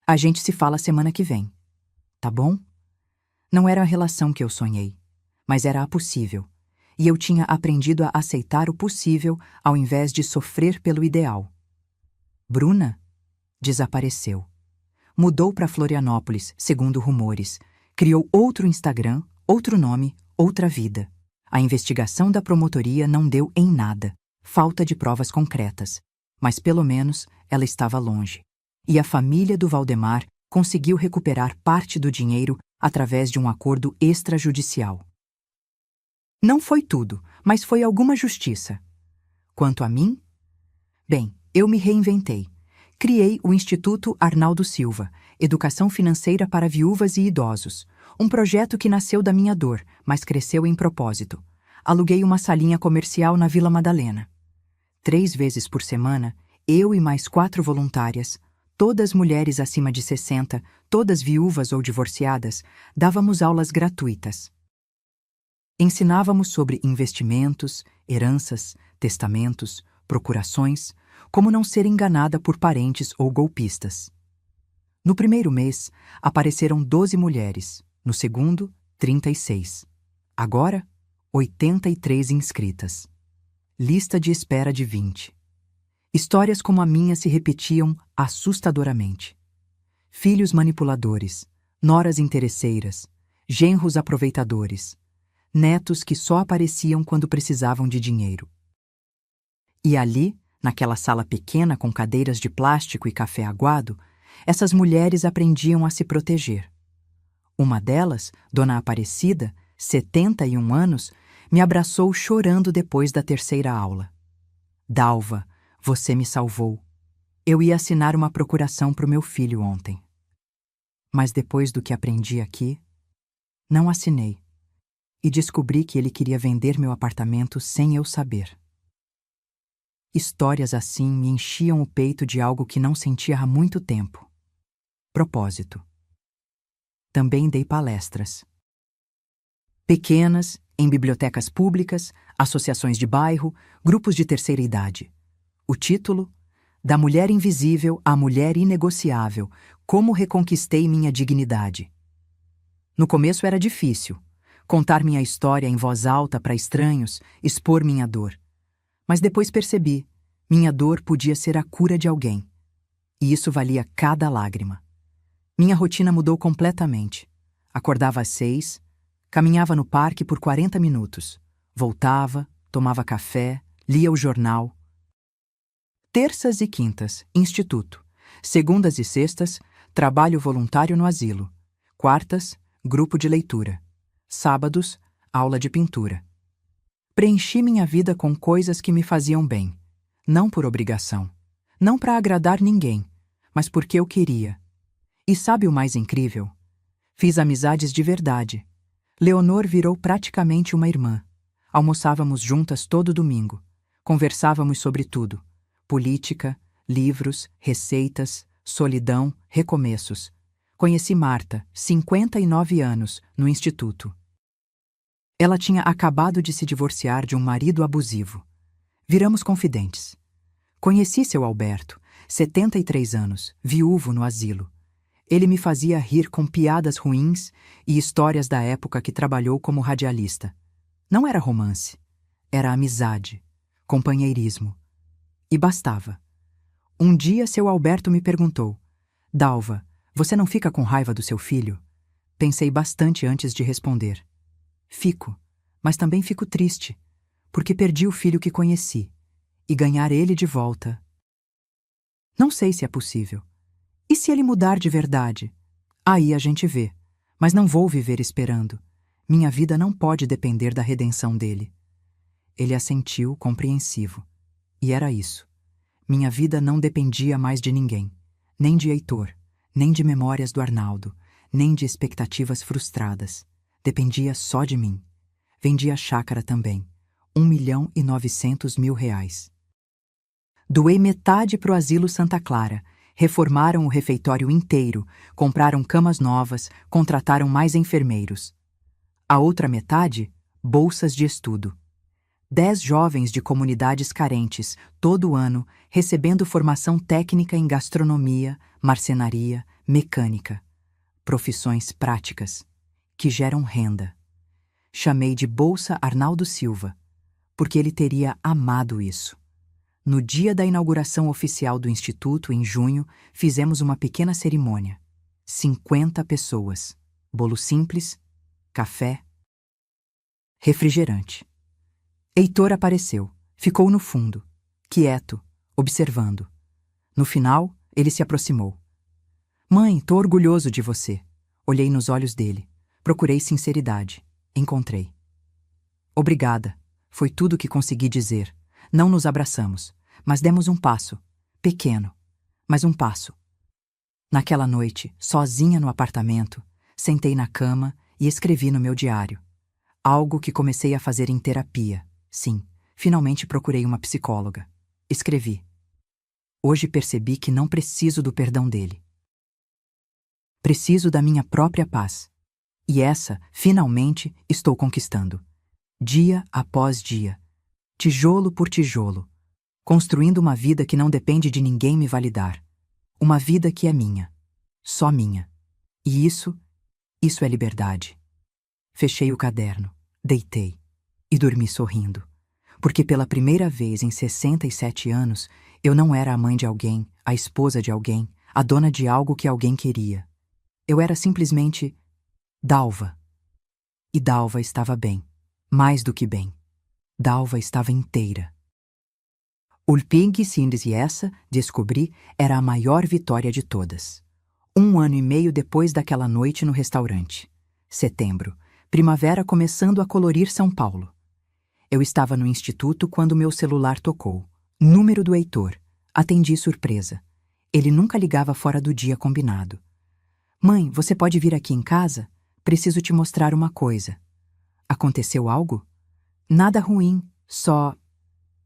A gente se fala semana que vem. Tá bom? Não era a relação que eu sonhei, mas era a possível. E eu tinha aprendido a aceitar o possível ao invés de sofrer pelo ideal. Bruna desapareceu. Mudou para Florianópolis, segundo rumores. Criou outro Instagram, outro nome, outra vida. A investigação da promotoria não deu em nada. Falta de provas concretas. Mas pelo menos ela estava longe. E a família do Valdemar conseguiu recuperar parte do dinheiro através de um acordo extrajudicial. Não foi tudo, mas foi alguma justiça. Quanto a mim? Bem, eu me reinventei. Criei o Instituto Arnaldo Silva, Educação Financeira para Viúvas e Idosos, um projeto que nasceu da minha dor, mas cresceu em propósito. Aluguei uma salinha comercial na Vila Madalena. 3 vezes por semana, eu e mais 4 voluntárias, todas mulheres acima de 60, todas viúvas ou divorciadas, dávamos aulas gratuitas. Ensinávamos sobre investimentos, heranças, testamentos, procurações, como não ser enganada por parentes ou golpistas. No primeiro mês, apareceram 12 mulheres, no segundo, 36. Agora, 83 inscritas. Lista de espera de 20. Histórias como a minha se repetiam assustadoramente. Filhos manipuladores, noras interesseiras, genros aproveitadores, netos que só apareciam quando precisavam de dinheiro. E ali, naquela sala pequena com cadeiras de plástico e café aguado, essas mulheres aprendiam a se proteger. Uma delas, Dona Aparecida, 71 anos, me abraçou chorando depois da terceira aula. Dalva, você me salvou. Eu ia assinar uma procuração para o meu filho ontem. Mas depois do que aprendi aqui, não assinei. E descobri que ele queria vender meu apartamento sem eu saber. Histórias assim me enchiam o peito de algo que não sentia há muito tempo. Propósito. Também dei palestras. Pequenas, em bibliotecas públicas, associações de bairro, grupos de terceira idade. O título: Da Mulher Invisível à Mulher Inegociável, como reconquistei minha dignidade. No começo era difícil. Contar minha história em voz alta para estranhos, expor minha dor. Mas depois percebi, minha dor podia ser a cura de alguém. E isso valia cada lágrima. Minha rotina mudou completamente. Acordava às 6, caminhava no parque por 40 minutos. Voltava, tomava café, lia o jornal. Terças e quintas, instituto. Segundas e sextas, trabalho voluntário no asilo. Quartas, grupo de leitura. Sábados, aula de pintura. Preenchi minha vida com coisas que me faziam bem. Não por obrigação. Não para agradar ninguém, mas porque eu queria. E sabe o mais incrível? Fiz amizades de verdade. Leonor virou praticamente uma irmã. Almoçávamos juntas todo domingo. Conversávamos sobre tudo. Política, livros, receitas, solidão, recomeços. Conheci Marta, 59 anos, no instituto. Ela tinha acabado de se divorciar de um marido abusivo. Viramos confidentes. Conheci seu Alberto, 73 anos, viúvo no asilo. Ele me fazia rir com piadas ruins e histórias da época que trabalhou como radialista. Não era romance, era amizade, companheirismo. E bastava. Um dia seu Alberto me perguntou: Dalva, você não fica com raiva do seu filho? Pensei bastante antes de responder. Fico, mas também fico triste, porque perdi o filho que conheci, e ganhar ele de volta. Não sei se é possível. E se ele mudar de verdade? Aí a gente vê, mas não vou viver esperando. Minha vida não pode depender da redenção dele. Ele assentiu, compreensivo. E era isso. Minha vida não dependia mais de ninguém, nem de Heitor, nem de memórias do Arnaldo, nem de expectativas frustradas. Dependia só de mim. Vendi a chácara também, R$ 1.900.000. Doei metade para o asilo Santa Clara, reformaram o refeitório inteiro, compraram camas novas, contrataram mais enfermeiros. A outra metade, bolsas de estudo. 10 jovens de comunidades carentes, todo ano, recebendo formação técnica em gastronomia, marcenaria, mecânica. Profissões práticas, que geram renda. Chamei de Bolsa Arnaldo Silva, porque ele teria amado isso. No dia da inauguração oficial do Instituto, em junho, fizemos uma pequena cerimônia. 50 pessoas. Bolo simples, café, refrigerante. Heitor apareceu. Ficou no fundo, quieto, observando. No final, ele se aproximou. Mãe, tô orgulhoso de você. Olhei nos olhos dele. Procurei sinceridade. Encontrei. Obrigada. Foi tudo o que consegui dizer. Não nos abraçamos, mas demos um passo. Pequeno, mas um passo. Naquela noite, sozinha no apartamento, sentei na cama e escrevi no meu diário. Algo que comecei a fazer em terapia. Sim, finalmente procurei uma psicóloga. Escrevi. Hoje percebi que não preciso do perdão dele. Preciso da minha própria paz. E essa, finalmente, estou conquistando. Dia após dia. Tijolo por tijolo. Construindo uma vida que não depende de ninguém me validar. Uma vida que é minha. Só minha. E isso é liberdade. Fechei o caderno, deitei e dormi sorrindo. Porque pela primeira vez em 67 anos, eu não era a mãe de alguém, a esposa de alguém, a dona de algo que alguém queria. Eu era simplesmente Dalva. E Dalva estava bem. Mais do que bem. Dalva estava inteira. Ulping Sindes e essa, descobri, era a maior vitória de todas. 1 ano e meio depois daquela noite no restaurante. Setembro. Primavera começando a colorir São Paulo. Eu estava no instituto quando meu celular tocou. Número do Heitor. Atendi surpresa. Ele nunca ligava fora do dia combinado. Mãe, você pode vir aqui em casa? Preciso te mostrar uma coisa. Aconteceu algo? Nada ruim, só...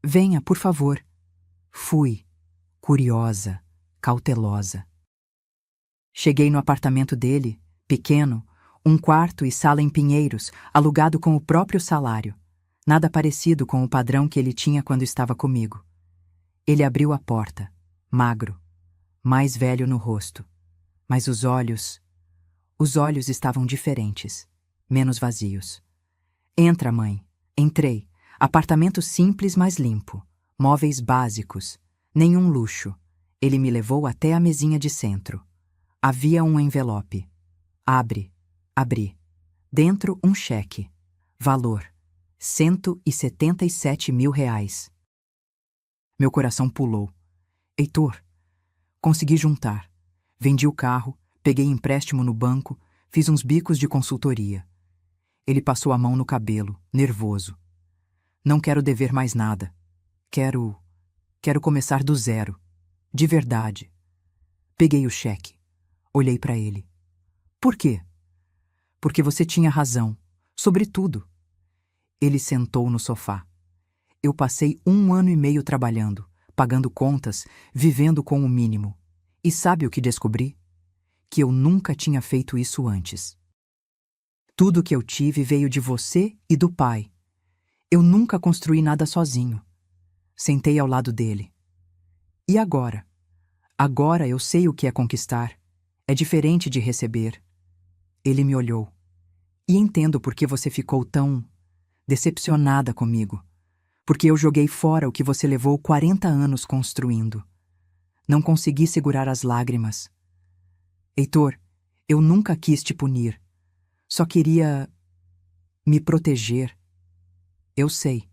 Venha, por favor. Fui, curiosa, cautelosa. Cheguei no apartamento dele, pequeno, um quarto e sala em Pinheiros, alugado com o próprio salário. Nada parecido com o padrão que ele tinha quando estava comigo. Ele abriu a porta, magro, mais velho no rosto. Mas os olhos estavam diferentes, menos vazios. Entra, mãe. Entrei. Apartamento simples, mas limpo. Móveis básicos. Nenhum luxo. Ele me levou até a mesinha de centro. Havia um envelope. Abre. Abri. Dentro um cheque. Valor: R$ 177.000. Meu coração pulou. Heitor, consegui juntar. Vendi o carro, peguei empréstimo no banco, fiz uns bicos de consultoria. Ele passou a mão no cabelo, nervoso. Não quero dever mais nada. Quero começar do zero. De verdade. Peguei o cheque. Olhei para ele. Por quê? Porque você tinha razão. Sobre tudo. Ele sentou no sofá. Eu passei 1 ano e meio trabalhando, pagando contas, vivendo com o mínimo. E sabe o que descobri? Que eu nunca tinha feito isso antes. Tudo que eu tive veio de você e do pai. Eu nunca construí nada sozinho. Sentei ao lado dele. E agora? Agora eu sei o que é conquistar. É diferente de receber. Ele me olhou. E entendo por que você ficou tão decepcionada comigo. Porque eu joguei fora o que você levou 40 anos construindo. Não consegui segurar as lágrimas. Heitor, eu nunca quis te punir. Só queria me proteger. Eu sei.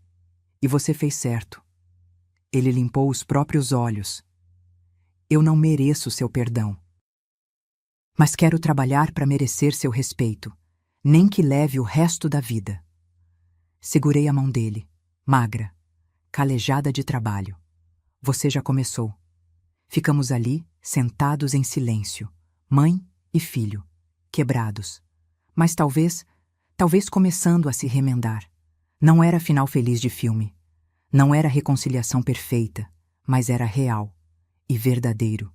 E você fez certo. Ele limpou os próprios olhos. Eu não mereço seu perdão. Mas quero trabalhar para merecer seu respeito, nem que leve o resto da vida. Segurei a mão dele, magra, calejada de trabalho. Você já começou. Ficamos ali, sentados em silêncio, mãe e filho, quebrados. Mas talvez começando a se remendar. Não era final feliz de filme. Não era reconciliação perfeita, mas era real e verdadeiro.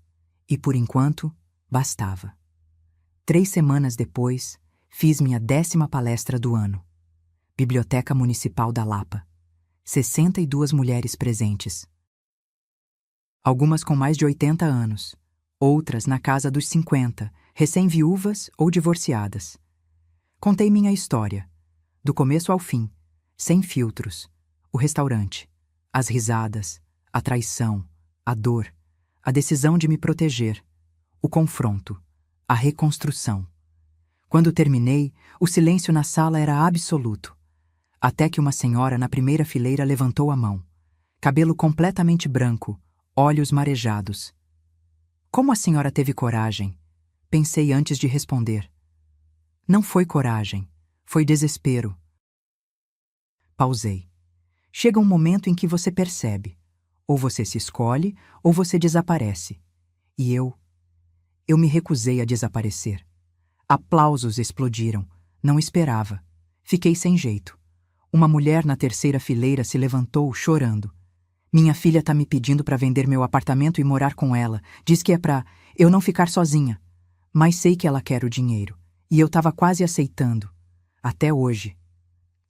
E por enquanto, bastava. 3 semanas depois, fiz minha 10ª palestra do ano. Biblioteca Municipal da Lapa. 62 mulheres presentes. Algumas com mais de 80 anos, outras na casa dos 50, recém-viúvas ou divorciadas. Contei minha história, do começo ao fim, sem filtros, o restaurante, as risadas, a traição, a dor, a decisão de me proteger, o confronto, a reconstrução. Quando terminei, o silêncio na sala era absoluto, até que uma senhora na primeira fileira levantou a mão, cabelo completamente branco, olhos marejados. Como a senhora teve coragem? Pensei antes de responder. Não foi coragem, foi desespero. Pausei. Chega um momento em que você percebe. Ou você se escolhe, ou você desaparece. E eu me recusei a desaparecer. Aplausos explodiram. Não esperava. Fiquei sem jeito. Uma mulher na terceira fileira se levantou, chorando. Minha filha tá me pedindo para vender meu apartamento e morar com ela. Diz que é pra eu não ficar sozinha. Mas sei que ela quer o dinheiro. E eu tava quase aceitando. Até hoje.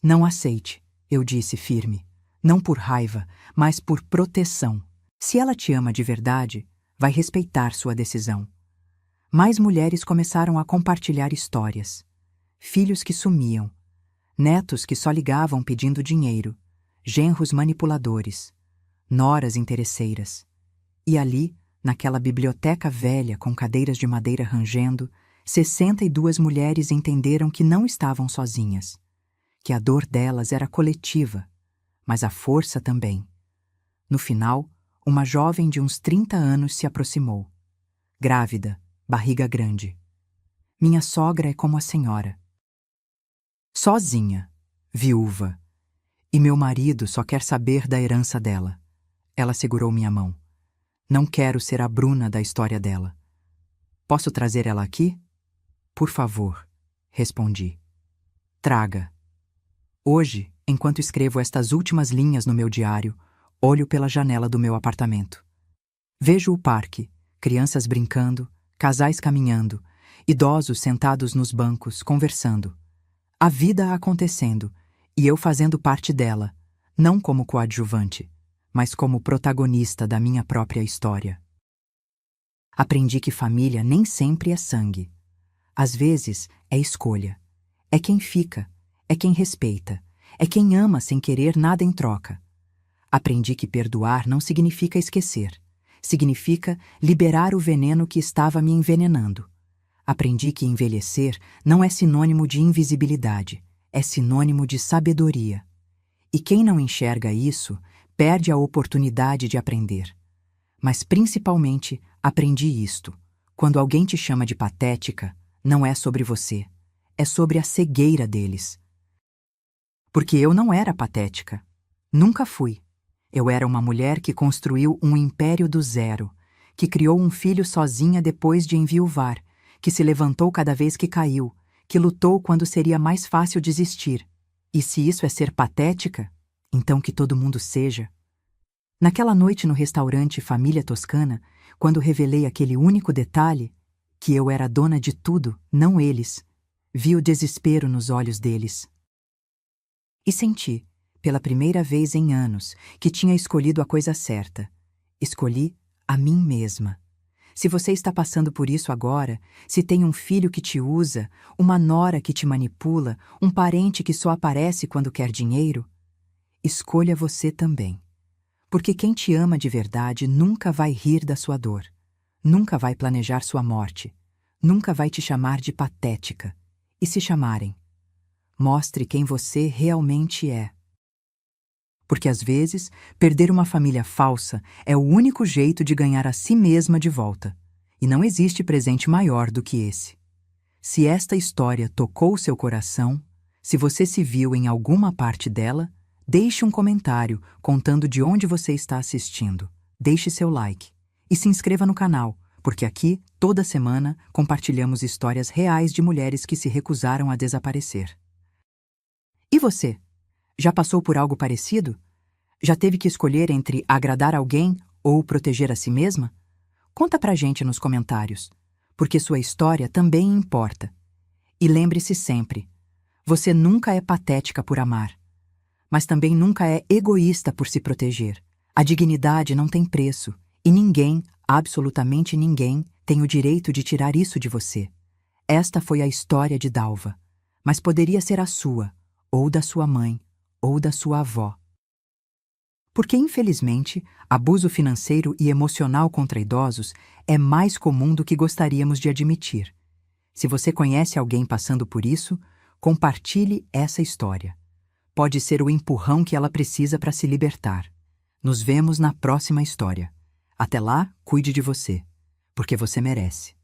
Não aceite, eu disse firme. Não por raiva, mas por proteção. Se ela te ama de verdade, vai respeitar sua decisão. Mais mulheres começaram a compartilhar histórias. Filhos que sumiam. Netos que só ligavam pedindo dinheiro. Genros manipuladores. Noras interesseiras. E ali, naquela biblioteca velha com cadeiras de madeira rangendo, 62 mulheres entenderam que não estavam sozinhas. Que a dor delas era coletiva, mas a força também. No final, uma jovem de uns 30 anos se aproximou. Grávida, barriga grande. Minha sogra é como a senhora. Sozinha, viúva. E meu marido só quer saber da herança dela. Ela segurou minha mão. Não quero ser a Bruna da história dela. Posso trazer ela aqui? Por favor, respondi. Traga. Hoje, enquanto escrevo estas últimas linhas no meu diário, olho pela janela do meu apartamento. Vejo o parque, crianças brincando, casais caminhando, idosos sentados nos bancos, conversando. A vida acontecendo, e eu fazendo parte dela, não como coadjuvante, mas como protagonista da minha própria história. Aprendi que família nem sempre é sangue. Às vezes, é escolha. É quem fica, é quem respeita, é quem ama sem querer nada em troca. Aprendi que perdoar não significa esquecer. Significa liberar o veneno que estava me envenenando. Aprendi que envelhecer não é sinônimo de invisibilidade, é sinônimo de sabedoria. E quem não enxerga isso, perde a oportunidade de aprender. Mas principalmente, aprendi isto. Quando alguém te chama de patética, não é sobre você, é sobre a cegueira deles. Porque eu não era patética. Nunca fui. Eu era uma mulher que construiu um império do zero, que criou um filho sozinha depois de enviuvar, que se levantou cada vez que caiu, que lutou quando seria mais fácil desistir. E se isso é ser patética, então que todo mundo seja. Naquela noite no restaurante Família Toscana, quando revelei aquele único detalhe, que eu era dona de tudo, não eles, vi o desespero nos olhos deles. E senti, pela primeira vez em anos, que tinha escolhido a coisa certa. Escolhi a mim mesma. Se você está passando por isso agora, se tem um filho que te usa, uma nora que te manipula, um parente que só aparece quando quer dinheiro, escolha você também. Porque quem te ama de verdade nunca vai rir da sua dor, nunca vai planejar sua morte, nunca vai te chamar de patética. E se chamarem, mostre quem você realmente é. Porque às vezes, perder uma família falsa é o único jeito de ganhar a si mesma de volta. E não existe presente maior do que esse. Se esta história tocou seu coração, se você se viu em alguma parte dela, deixe um comentário contando de onde você está assistindo. Deixe seu like e se inscreva no canal, porque aqui, toda semana, compartilhamos histórias reais de mulheres que se recusaram a desaparecer. E você? Já passou por algo parecido? Já teve que escolher entre agradar alguém ou proteger a si mesma? Conta pra gente nos comentários, porque sua história também importa. E lembre-se sempre, você nunca é patética por amar, mas também nunca é egoísta por se proteger. A dignidade não tem preço, e ninguém, absolutamente ninguém, tem o direito de tirar isso de você. Esta foi a história de Dalva, mas poderia ser a sua, ou da sua mãe, ou da sua avó. Porque, infelizmente, abuso financeiro e emocional contra idosos é mais comum do que gostaríamos de admitir. Se você conhece alguém passando por isso, compartilhe essa história. Pode ser o empurrão que ela precisa para se libertar. Nos vemos na próxima história. Até lá, cuide de você, porque você merece.